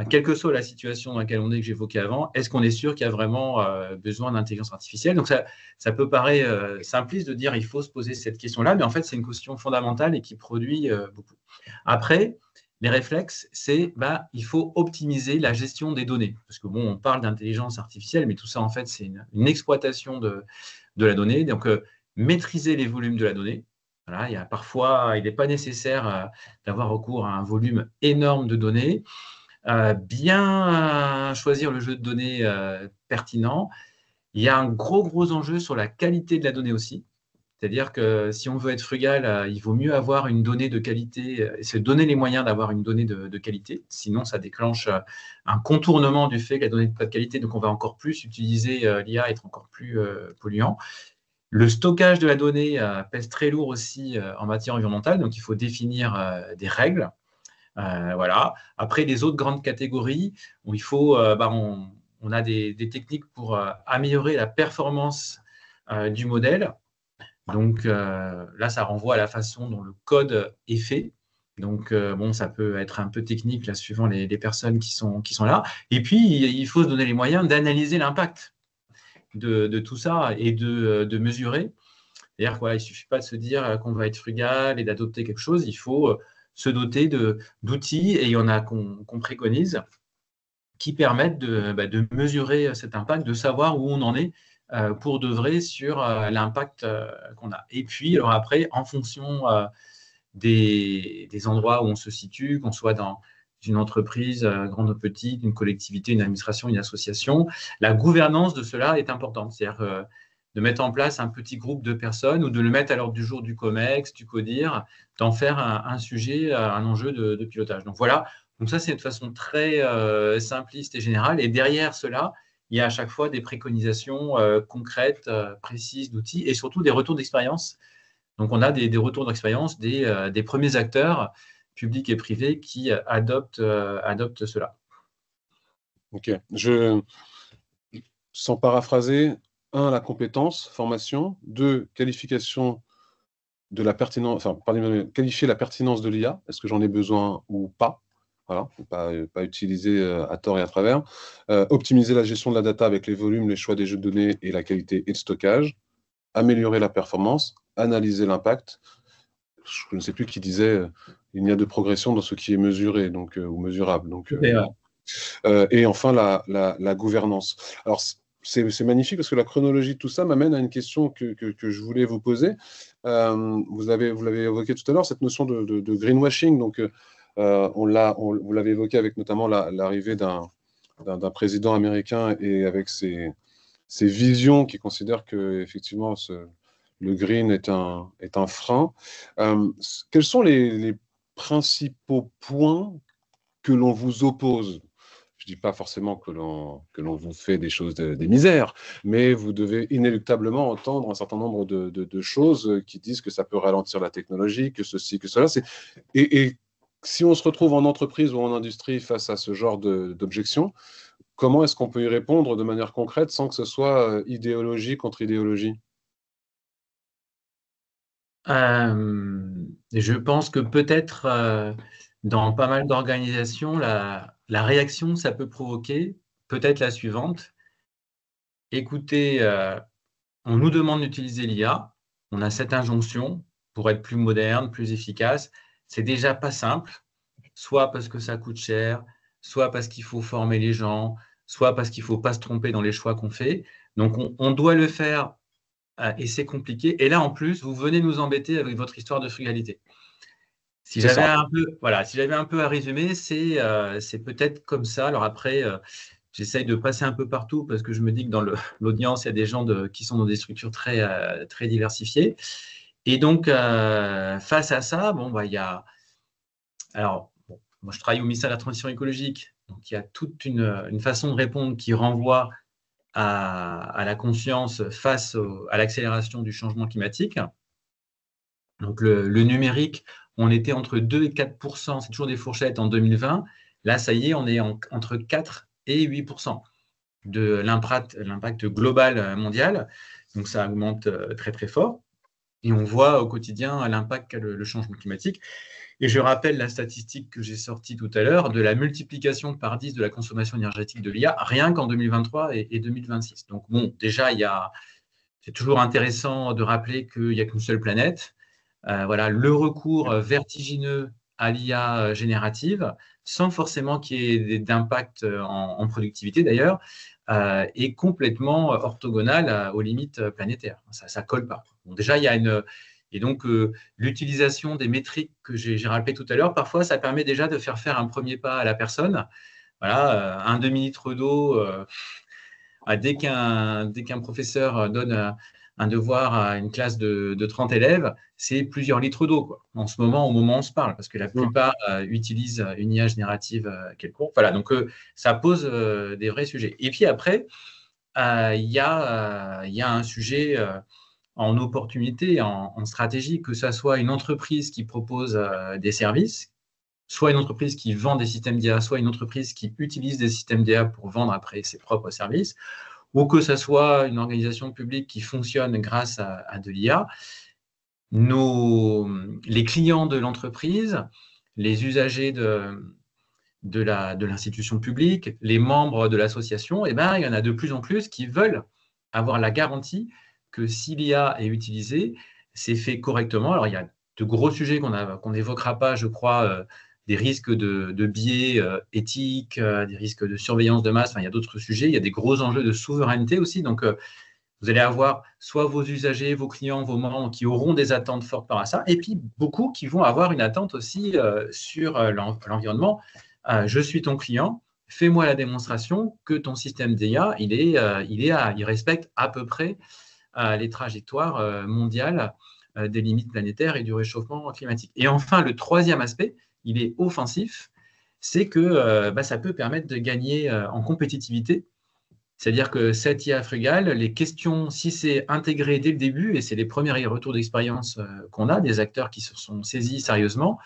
quelle que soit la situation dans laquelle on est que j'évoquais avant, est-ce qu'on est sûr qu'il y a vraiment besoin d'intelligence artificielle? Donc, ça peut paraître simpliste de dire il faut se poser cette question-là, mais en fait, c'est une question fondamentale et qui produit beaucoup. Après, les réflexes, c'est il faut optimiser la gestion des données. Parce que bon, on parle d'intelligence artificielle, mais tout ça, en fait, c'est une exploitation de la donnée. Donc, maîtriser les volumes de la donnée. Voilà, parfois, il n'est pas nécessaire d'avoir recours à un volume énorme de données. Bien choisir le jeu de données pertinent. Il y a un gros enjeu sur la qualité de la donnée aussi. C'est-à-dire que si on veut être frugal, il vaut mieux avoir une donnée de qualité et se donner les moyens d'avoir une donnée de qualité. Sinon, ça déclenche un contournement du fait que la donnée n'est pas de qualité. Donc, on va encore plus utiliser l'IA, être encore plus polluant. Le stockage de la donnée pèse très lourd aussi en matière environnementale. Donc, il faut définir des règles. Voilà. Après, les autres grandes catégories où il faut, on a des techniques pour améliorer la performance du modèle. Donc là, ça renvoie à la façon dont le code est fait. Donc, ça peut être un peu technique là, suivant les personnes qui sont là. Et puis, il faut se donner les moyens d'analyser l'impact de tout ça et de mesurer. C'est-à-dire qu'il ne suffit pas de se dire qu'on va être frugal et d'adopter quelque chose. Il faut se doter d'outils, et il y en a qu'on préconise, qui permettent de mesurer cet impact, de savoir où on en est pour de vrai sur l'impact qu'on a. Et puis, alors après, en fonction des endroits où on se situe, qu'on soit dans une entreprise, grande ou petite, une collectivité, une administration, une association, la gouvernance de cela est importante. C'est-à-dire de mettre en place un petit groupe de personnes ou de le mettre à l'ordre du jour du COMEX, du CODIR, d'en faire un sujet, un enjeu de pilotage. Donc voilà, donc ça c'est une façon très simpliste et générale. Et derrière cela, il y a à chaque fois des préconisations concrètes, précises d'outils et surtout des retours d'expérience. Donc on a des retours d'expérience des premiers acteurs publics et privés qui adoptent cela. Ok. sans paraphraser, 1, la compétence, formation, 2, qualification de la pertinence, enfin, qualifier la pertinence de l'IA, est-ce que j'en ai besoin ou pas? Voilà, faut pas utiliser à tort et à travers. Optimiser la gestion de la data avec les volumes, les choix des jeux de données et la qualité et le stockage. Améliorer la performance, analyser l'impact. Je ne sais plus qui disait il n'y a de progression dans ce qui est mesuré donc, ou mesurable. Donc, et enfin, la gouvernance. Alors, c'est magnifique parce que la chronologie de tout ça m'amène à une question que je voulais vous poser. Vous l'avez évoqué tout à l'heure, cette notion de greenwashing. Donc, vous l'avez évoqué avec notamment l'arrivée d'un président américain et avec ses visions qui considèrent que effectivement le green est un frein. Quels sont les principaux points que l'on vous oppose? Je ne dis pas forcément que l'on vous fait des choses, des misères, mais vous devez inéluctablement entendre un certain nombre de choses qui disent que ça peut ralentir la technologie, que ceci, que cela. Et si on se retrouve en entreprise ou en industrie face à ce genre d'objections, comment est-ce qu'on peut y répondre de manière concrète sans que ce soit idéologie contre idéologie? Je pense que peut-être dans pas mal d'organisations, la réaction que ça peut provoquer peut être la suivante. Écoutez, on nous demande d'utiliser l'IA, on a cette injonction pour être plus moderne, plus efficace. C'est déjà pas simple, soit parce que ça coûte cher, soit parce qu'il faut former les gens, soit parce qu'il ne faut pas se tromper dans les choix qu'on fait. Donc on doit le faire et c'est compliqué. Et là, en plus, vous venez nous embêter avec votre histoire de frugalité. Si j'avais un peu à résumer, c'est peut-être comme ça. Alors après, j'essaye de passer un peu partout parce que je me dis que dans l'audience, il y a des gens qui sont dans des structures très diversifiées. Et donc, face à ça, il y a… Alors, moi, je travaille au ministère de la Transition écologique. Donc, il y a toute une façon de répondre qui renvoie à la conscience face à l'accélération du changement climatique. Donc, le numérique, on était entre 2 et 4 %, c'est toujours des fourchettes en 2020. Là, ça y est, on est entre 4 et 8 % de l'impact global mondial. Donc, ça augmente très, très fort. Et on voit au quotidien l'impact qu'a le changement climatique. Et je rappelle la statistique que j'ai sortie tout à l'heure de la multiplication par 10 de la consommation énergétique de l'IA, rien qu'en 2023 et 2026. Donc, bon, déjà, c'est toujours intéressant de rappeler qu'il n'y a qu'une seule planète. Voilà, le recours vertigineux à l'IA générative, sans forcément qu'il y ait d'impact en productivité d'ailleurs, est complètement orthogonal aux limites planétaires. Ça colle pas. Bon, déjà, il y a une… Et donc, l'utilisation des métriques que j'ai rappelées tout à l'heure, parfois, ça permet déjà de faire un premier pas à la personne. Voilà, un demi-litre d'eau, dès qu'un professeur donne un devoir à une classe de 30 élèves, c'est plusieurs litres d'eau, quoi, en ce moment, au moment où on se parle, parce que la plupart utilisent une IA générative quelconque. Voilà, donc ça pose des vrais sujets. Et puis après, il y a un sujet en opportunité, en stratégie, que ça soit une entreprise qui propose des services, soit une entreprise qui vend des systèmes d'IA, soit une entreprise qui utilise des systèmes d'IA pour vendre après ses propres services, ou que ce soit une organisation publique qui fonctionne grâce à de l'IA. Les clients de l'entreprise, les usagers de l'institution publique, les membres de l'association, il y en a de plus en plus qui veulent avoir la garantie que si l'IA est utilisée, c'est fait correctement. Alors, il y a de gros sujets qu'on n'évoquera pas, je crois, des risques de biais éthiques, des risques de surveillance de masse. Enfin, il y a d'autres sujets. Il y a des gros enjeux de souveraineté aussi. Donc, vous allez avoir soit vos usagers, vos clients, vos membres qui auront des attentes fortes par rapport à ça, et puis beaucoup qui vont avoir une attente aussi sur l'environnement. Je suis ton client, fais-moi la démonstration que ton système d'IA, il respecte à peu près les trajectoires mondiales des limites planétaires et du réchauffement climatique. Et enfin, le troisième aspect, il est offensif, c'est que ça peut permettre de gagner en compétitivité. C'est-à-dire que cette IA frugale, les questions, si c'est intégré dès le début, et c'est les premiers retours d'expérience qu'on a, des acteurs qui se sont saisis sérieusement,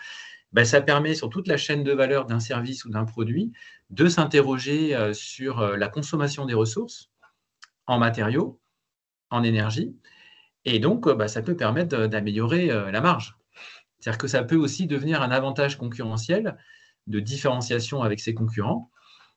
ça permet sur toute la chaîne de valeur d'un service ou d'un produit de s'interroger sur la consommation des ressources, en matériaux, en énergie. Et donc, ça peut permettre d'améliorer la marge. C'est-à-dire que ça peut aussi devenir un avantage concurrentiel de différenciation avec ses concurrents.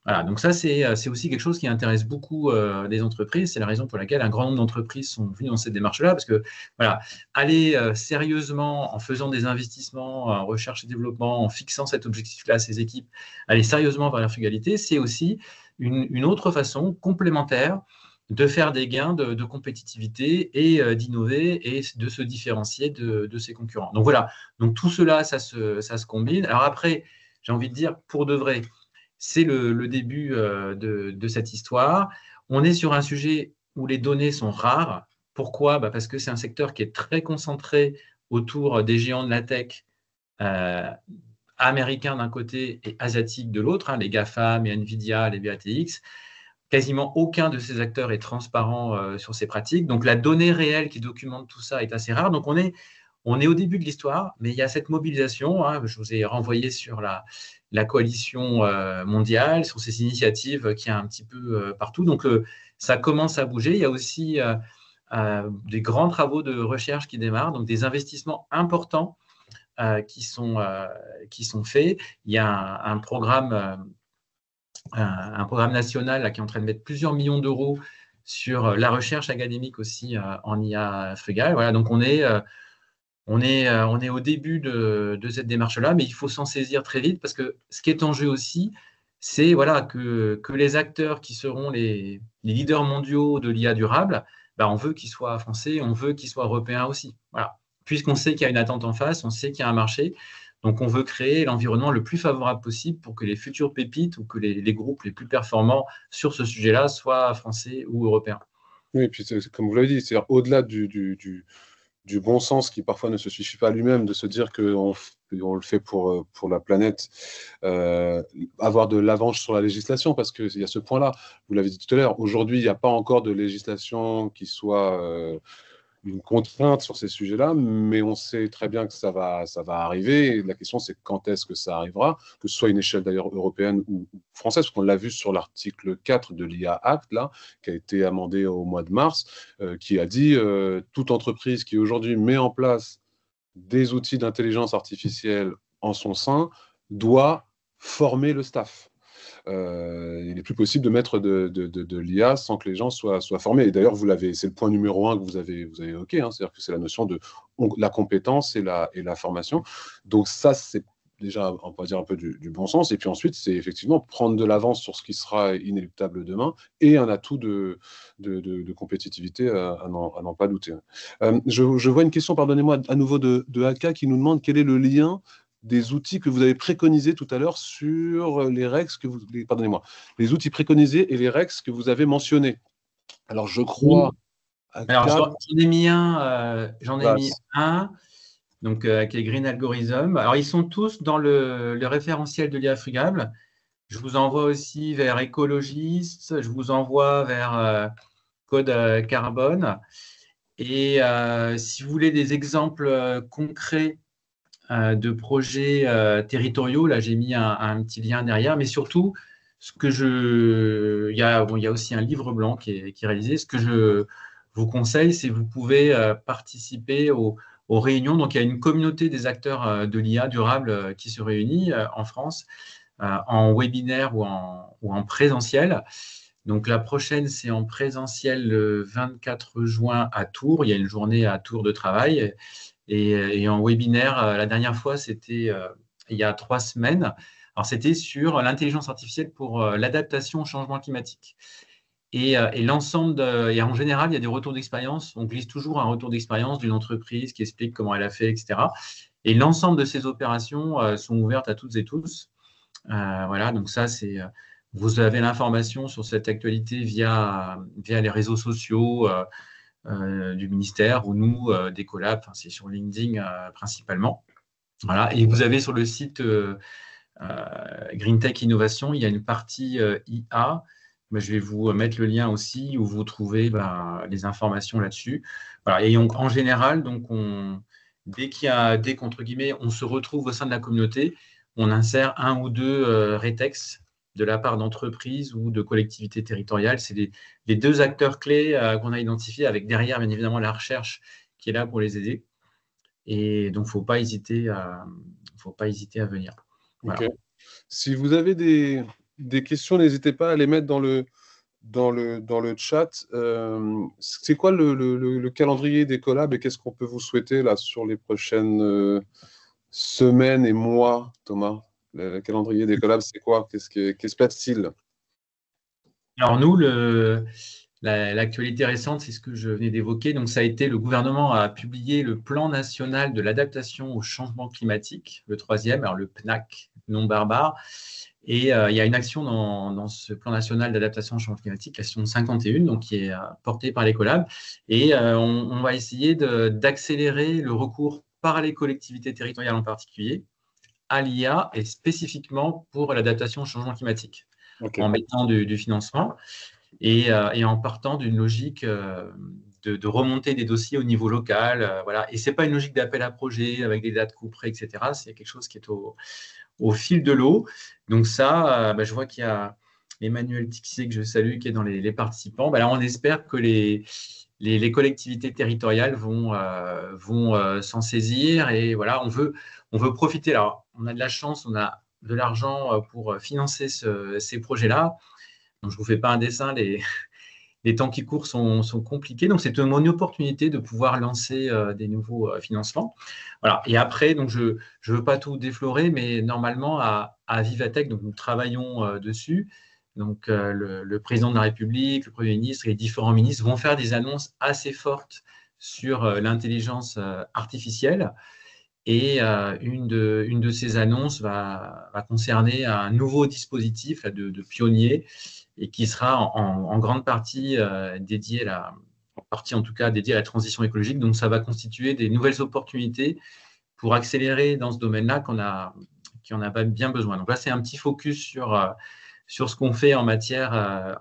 Voilà, donc ça, c'est aussi quelque chose qui intéresse beaucoup les entreprises. C'est la raison pour laquelle un grand nombre d'entreprises sont venues dans cette démarche-là, parce que voilà, aller sérieusement en faisant des investissements en recherche et développement, en fixant cet objectif-là à ses équipes, aller sérieusement vers la frugalité, c'est aussi une autre façon complémentaire de faire des gains de compétitivité et d'innover et de se différencier de ses concurrents. Donc voilà, donc tout cela, ça se combine. Alors après, j'ai envie de dire, pour de vrai, c'est le début de cette histoire. On est sur un sujet où les données sont rares. Pourquoi? Parce que c'est un secteur qui est très concentré autour des géants de la tech, américains d'un côté et asiatiques de l'autre, les GAFAM, les NVIDIA, les BATX. Quasiment aucun de ces acteurs est transparent sur ces pratiques. Donc, la donnée réelle qui documente tout ça est assez rare. Donc, on est au début de l'histoire, mais il y a cette mobilisation. Je vous ai renvoyé sur la coalition mondiale, sur ces initiatives qu'il y a un petit peu partout. Donc, ça commence à bouger. Il y a aussi des grands travaux de recherche qui démarrent, donc des investissements importants qui sont faits. Il y a un programme national là, qui est en train de mettre plusieurs millions d'euros sur la recherche académique aussi en IA frugale. Voilà, donc on est au début de cette démarche-là, mais il faut s'en saisir très vite parce que ce qui est en jeu aussi, c'est voilà, que les acteurs qui seront les leaders mondiaux de l'IA durable, on veut qu'ils soient français, on veut qu'ils soient européens aussi. Voilà. Puisqu'on sait qu'il y a une attente en face, on sait qu'il y a un marché, donc on veut créer l'environnement le plus favorable possible pour que les futures pépites ou que les groupes les plus performants sur ce sujet-là soient français ou européens. Oui, et puis comme vous l'avez dit, c'est-à-dire au-delà du bon sens qui parfois ne se suffit pas à lui-même, de se dire qu'on le fait pour la planète, avoir de l'avance sur la législation, parce qu'il y a ce point-là, vous l'avez dit tout à l'heure, aujourd'hui, il n'y a pas encore de législation qui soit une contrainte sur ces sujets-là, mais on sait très bien que ça va arriver. Et la question, c'est quand est-ce que ça arrivera, que ce soit une échelle d'ailleurs européenne ou française, parce qu'on l'a vu sur l'article 4 de l'IA Act, là, qui a été amendé au mois de mars, qui a dit toute entreprise qui aujourd'hui met en place des outils d'intelligence artificielle en son sein doit former le staff. Il n'est plus possible de mettre de l'IA sans que les gens soient formés. Et d'ailleurs, c'est le point numéro 1 que vous avez évoqué, c'est-à-dire que c'est la notion de la compétence et la formation. Donc ça, c'est déjà, on va dire, un peu du bon sens. Et puis ensuite, c'est effectivement prendre de l'avance sur ce qui sera inéluctable demain et un atout de compétitivité à n'en pas douter. Je vois une question, pardonnez-moi, à nouveau de Aka qui nous demande quel est le lien des outils que vous avez préconisés tout à l'heure sur les REX pardonnez-moi, les outils préconisés et les REX que vous avez mentionnés. Alors, je crois... Alors, j'en ai mis un, donc, qui est Green Algorithm. Alors, ils sont tous dans le référentiel de l'IA frugable. Je vous envoie aussi vers Ecologist, je vous envoie vers Code Carbone. Et si vous voulez des exemples concrets de projets territoriaux, là j'ai mis un petit lien derrière, mais surtout, il y a aussi un livre blanc qui est réalisé. Ce que je vous conseille, c'est que vous pouvez participer aux réunions. Donc, il y a une communauté des acteurs de l'IA durable qui se réunit en France en webinaire ou en présentiel. Donc, la prochaine, c'est en présentiel le 24 juin à Tours. Il y a une journée à Tours de travail. Et en webinaire, la dernière fois, c'était il y a 3 semaines. Alors, c'était sur l'intelligence artificielle pour l'adaptation au changement climatique. Et l'ensemble, et en général, il y a des retours d'expérience. On glisse toujours un retour d'expérience d'une entreprise qui explique comment elle a fait, etc. Et l'ensemble de ces opérations sont ouvertes à toutes et tous. Voilà, donc ça, vous avez l'information sur cette actualité via les réseaux sociaux du ministère ou nous, des collabs, c'est sur LinkedIn principalement. Voilà, et vous avez sur le site Green Tech Innovation, il y a une partie IA. Je vais vous mettre le lien aussi où vous trouvez les informations là-dessus. Voilà, et donc, en général, donc dès qu'entre guillemets, on se retrouve au sein de la communauté, on insère un ou deux rétex de la part d'entreprises ou de collectivités territoriales. C'est les deux acteurs clés qu'on a identifiés, avec derrière, bien évidemment, la recherche qui est là pour les aider. Et donc, il ne faut pas hésiter à venir. Voilà. Ok. Si vous avez des questions, n'hésitez pas à les mettre dans le chat. C'est quoi le calendrier des collabs et qu'est-ce qu'on peut vous souhaiter là sur les prochaines semaines et mois, Thomas? Le calendrier des collabs, c'est quoi? Qu'est-ce se passe-t-il? Alors nous, l'actualité récente, c'est ce que je venais d'évoquer. Donc ça a été, le gouvernement a publié le plan national de l'adaptation au changement climatique, le 3e, alors le PNAC, non barbare. Et il y a une action dans ce plan national d'adaptation au changement climatique, l'action 51, donc qui est portée par les collabs. Et on va essayer d'accélérer le recours par les collectivités territoriales en particulier à l'IA et spécifiquement pour l'adaptation au changement climatique, en mettant du financement et en partant d'une logique de remonter des dossiers au niveau local. Voilà. Et ce n'est pas une logique d'appel à projet avec des dates couperées, etc. C'est quelque chose qui est au fil de l'eau. Donc ça, je vois qu'il y a Emmanuel Tixier, que je salue, qui est dans les participants. Là, on espère que les collectivités territoriales vont s'en saisir. Et voilà, on veut profiter. Alors, on a de la chance, on a de l'argent pour financer ces projets-là. Donc, je ne vous fais pas un dessin, les temps qui courent sont compliqués. Donc, c'est une opportunité de pouvoir lancer des nouveaux financements. Voilà. Et après, donc je ne veux pas tout déflorer, mais normalement, à Vivatech, donc, nous travaillons dessus. Donc, le président de la République, le Premier ministre et les différents ministres vont faire des annonces assez fortes sur l'intelligence artificielle. Et une de ces annonces va concerner un nouveau dispositif de pionnier et qui sera en grande partie dédié à la transition écologique. Donc, ça va constituer des nouvelles opportunités pour accélérer dans ce domaine-là qui en a bien besoin. Donc là, c'est un petit focus sur ce qu'on fait en matière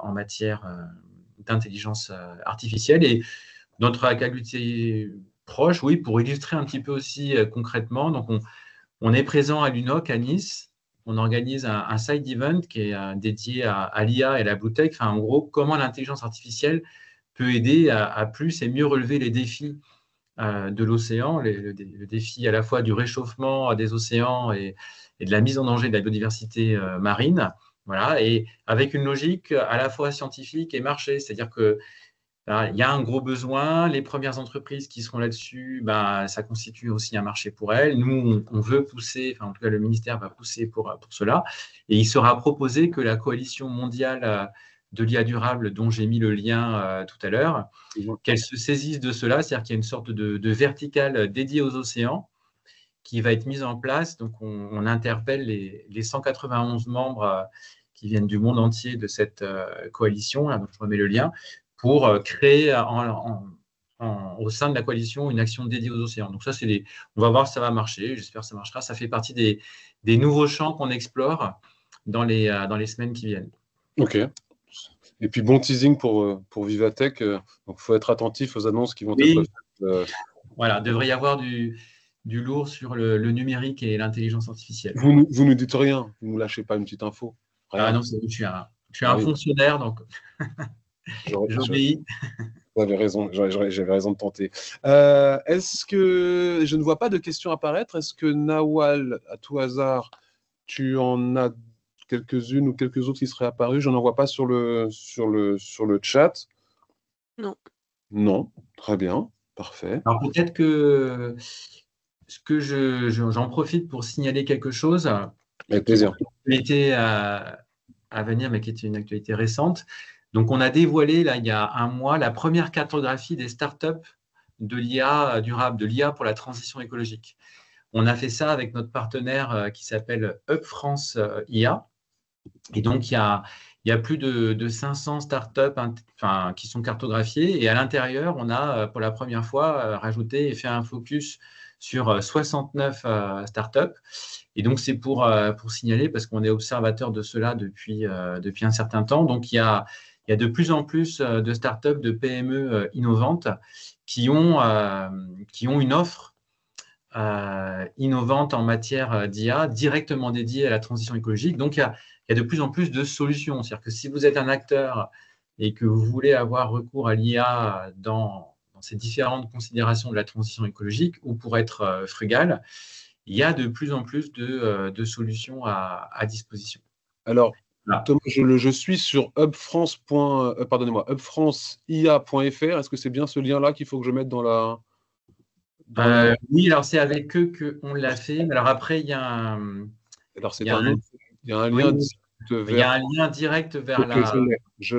d'intelligence artificielle. Et notre actualité proche, oui, pour illustrer un petit peu aussi concrètement, donc on est présent à l'UNOC à Nice. On organise un side event qui est dédié à l'IA et à la Blue Tech. Enfin, en gros, comment l'intelligence artificielle peut aider à plus et mieux relever les défis de l'océan, le défi à la fois du réchauffement des océans et de la mise en danger de la biodiversité marine. Voilà, et avec une logique à la fois scientifique et marché, c'est-à-dire que il y a un gros besoin. Les premières entreprises qui seront là-dessus, ça constitue aussi un marché pour elles. Nous, on veut pousser, enfin, en tout cas, le ministère va pousser pour cela. Et il sera proposé que la coalition mondiale de l'IA durable, dont j'ai mis le lien tout à l'heure, qu'elle se saisisse de cela, c'est-à-dire qu'il y a une sorte de verticale dédiée aux océans qui va être mise en place. Donc, on interpelle les 191 membres qui viennent du monde entier de cette coalition, là, donc je remets le lien, pour créer au sein de la coalition une action dédiée aux océans. Donc ça, on va voir si ça va marcher. J'espère que ça marchera. Ça fait partie des nouveaux champs qu'on explore dans les semaines qui viennent. Ok. Et puis bon teasing pour Vivatech. Donc il faut être attentif aux annonces qui vont être faites. Voilà, devrait y avoir du lourd sur le numérique et l'intelligence artificielle. Vous nous dites rien. Vous nous lâchez pas une petite info. Rien. Ah non, je suis un fonctionnaire, donc j'obéis. J'avais raison de tenter. Est-ce que je ne vois pas de questions apparaître? Est-ce que Nawal, à tout hasard, tu en as quelques-unes ou quelques autres qui seraient apparues? Je n'en vois pas sur le chat. Non. Non, très bien, parfait. Alors peut-être que j'en profite pour signaler quelque chose. Avec plaisir. Qui était à venir, mais qui était une actualité récente. Donc, on a dévoilé, là, il y a un mois, la première cartographie des startups de l'IA durable, de l'IA pour la transition écologique. On a fait ça avec notre partenaire qui s'appelle Up France IA. Et donc, il y a plus de 500 startups qui sont cartographiées. Et à l'intérieur, on a, pour la première fois, rajouté et fait un focus sur 69 startups. Et donc, c'est pour signaler, parce qu'on est observateur de cela depuis un certain temps. Donc, il y a de plus en plus de startups, de PME innovantes qui ont une offre innovantes en matière d'IA, directement dédiées à la transition écologique. Donc, il y a de plus en plus de solutions. C'est-à-dire que si vous êtes un acteur et que vous voulez avoir recours à l'IA dans ces différentes considérations de la transition écologique ou pour être frugal, il y a de plus en plus de solutions à disposition. Alors, Voilà. Thomas, je suis sur hubfrancia.fr. Est-ce que c'est bien ce lien-là qu'il faut que je mette dans la... Oui, alors c'est avec eux qu'on l'a fait. Mais alors après, il y a un, Alors, il c'est y a un un- autre... Il y a un oui, lien oui. Il y a vers... un lien direct vers Ok, la. je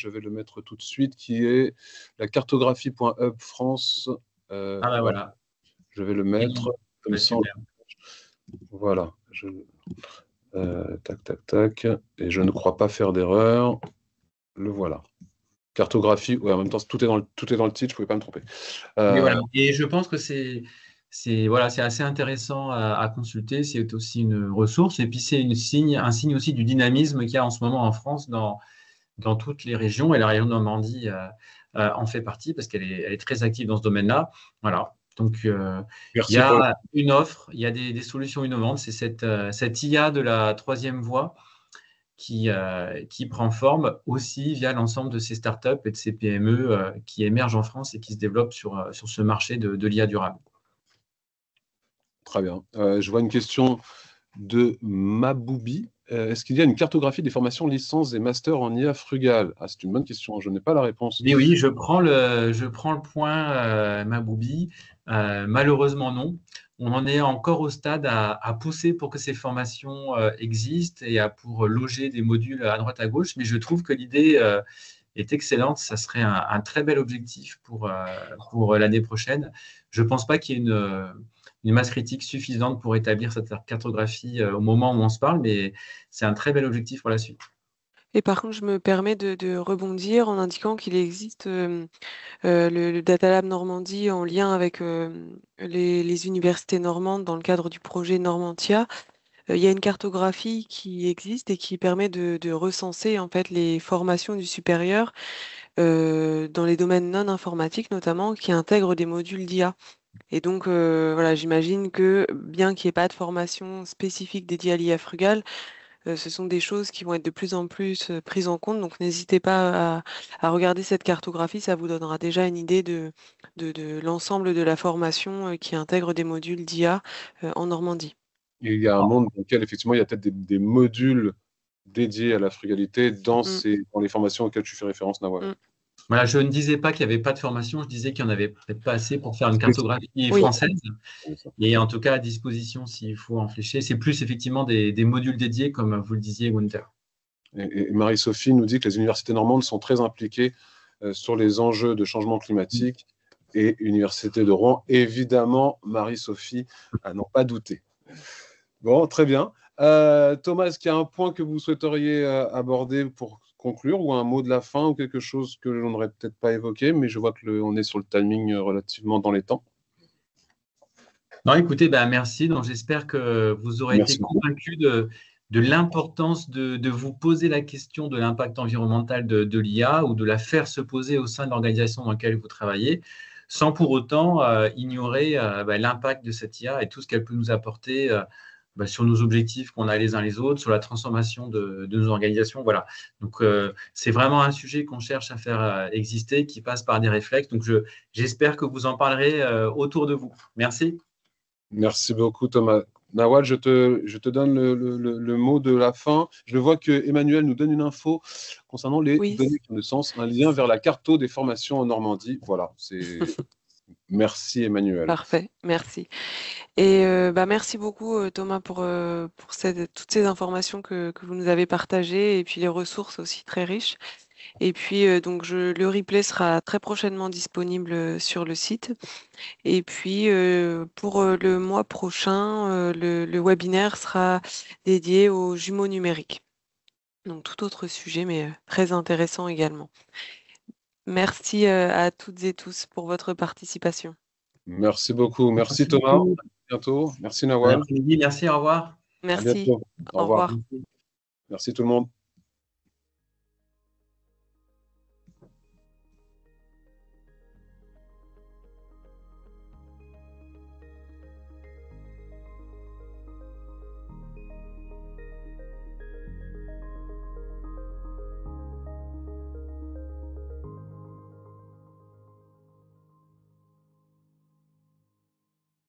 vais le mettre tout de suite, qui est la cartographie.hubfrance. Ah bah Voilà, voilà. je vais le Et mettre comme bah, ça. super. Voilà. Tac, tac, tac. Et je ne crois pas faire d'erreur. Le voilà. Cartographie, ouais, en même temps, tout est dans le titre, je ne pouvais pas me tromper. Mais voilà. Et je pense que c'est assez intéressant à consulter. C'est aussi une ressource. Et puis c'est un signe aussi du dynamisme qu'il y a en ce moment en France dans toutes les régions. Et la région de Normandie en fait partie parce elle est très active dans ce domaine-là. Voilà. Donc, il y Merci pour le... a une offre, il y a des solutions innovantes. C'est cette IA de la troisième voie qui prend forme aussi via l'ensemble de ces startups et de ces PME qui émergent en France et qui se développent sur ce marché de l'IA durable. Très bien. Je vois une question de Maboubi. Est-ce qu'il y a une cartographie des formations licences et masters en IA frugale? Ah, c'est une bonne question, je n'ai pas la réponse. Mais oui, je prends le point, Maboubi. Malheureusement, non. On en est encore au stade à pousser pour que ces formations existent et pour loger des modules à droite à gauche. Mais je trouve que l'idée est excellente. Ça serait un très bel objectif pour l'année prochaine. Je ne pense pas qu'il y ait une masse critique suffisante pour établir cette cartographie au moment où on se parle, mais c'est un très bel objectif pour la suite. Et par contre, je me permets de rebondir en indiquant qu'il existe le Data Lab Normandie en lien avec les universités normandes dans le cadre du projet Normantia. Il y a une cartographie qui existe et qui permet de recenser en fait les formations du supérieur dans les domaines non informatiques notamment, qui intègrent des modules d'IA. Et donc, voilà, j'imagine que bien qu'il n'y ait pas de formation spécifique dédiée à l'IA Frugal, ce sont des choses qui vont être de plus en plus prises en compte. Donc, n'hésitez pas à regarder cette cartographie. Ça vous donnera déjà une idée de l'ensemble de la formation qui intègre des modules d'IA en Normandie. Il y a un monde dans lequel, effectivement, il y a peut-être des modules dédiés à la frugalité dans Mm, dans les formations auxquelles tu fais référence, Nawal. mm. Voilà, je ne disais pas qu'il n'y avait pas de formation, je disais qu'il n'y en avait peut-être pas assez pour faire une cartographie Oui, française. Et en tout cas, à disposition s'il faut en flécher. C'est plus effectivement des modules dédiés, comme vous le disiez, Gunther. Et Marie-Sophie nous dit que les universités normandes sont très impliquées sur les enjeux de changement climatique et Université de Rouen, évidemment, Marie-Sophie, à n'en pas douter. Bon, très bien. Thomas, est-ce qu'il y a un point que vous souhaiteriez aborder pour conclure ou un mot de la fin ou quelque chose que l'on n'aurait peut-être pas évoqué, mais je vois qu'on est sur le timing relativement dans les temps. Non, écoutez, merci. Donc, j'espère que vous aurez été Merci beaucoup. convaincus de l'importance de vous poser la question de l'impact environnemental de l'IA ou de la faire se poser au sein de l'organisation dans laquelle vous travaillez, sans pour autant ignorer l'impact de cette IA et tout ce qu'elle peut nous apporter sur nos objectifs qu'on a les uns les autres, sur la transformation de nos organisations. Voilà. Donc, c'est vraiment un sujet qu'on cherche à faire exister, qui passe par des réflexes. Donc, j'espère que vous en parlerez autour de vous. Merci. Merci beaucoup, Thomas. Nawal, je te donne le mot de la fin. Je vois que Emmanuel nous donne une info concernant les oui. données qui ont du sens, un lien vers la carto des formations en Normandie. Voilà, c'est... Merci, Emmanuel. Parfait, merci. Et merci beaucoup Thomas pour toutes ces informations que vous nous avez partagées et puis les ressources aussi très riches. Et puis donc le replay sera très prochainement disponible sur le site. Et puis pour le mois prochain, le webinaire sera dédié aux jumeaux numériques. Donc tout autre sujet, mais très intéressant également. Merci à toutes et tous pour votre participation. Merci beaucoup. Merci, Thomas. À bientôt. Merci, Nawal. Merci, au revoir. À Merci. bientôt. Au Au revoir. revoir. Merci tout le monde.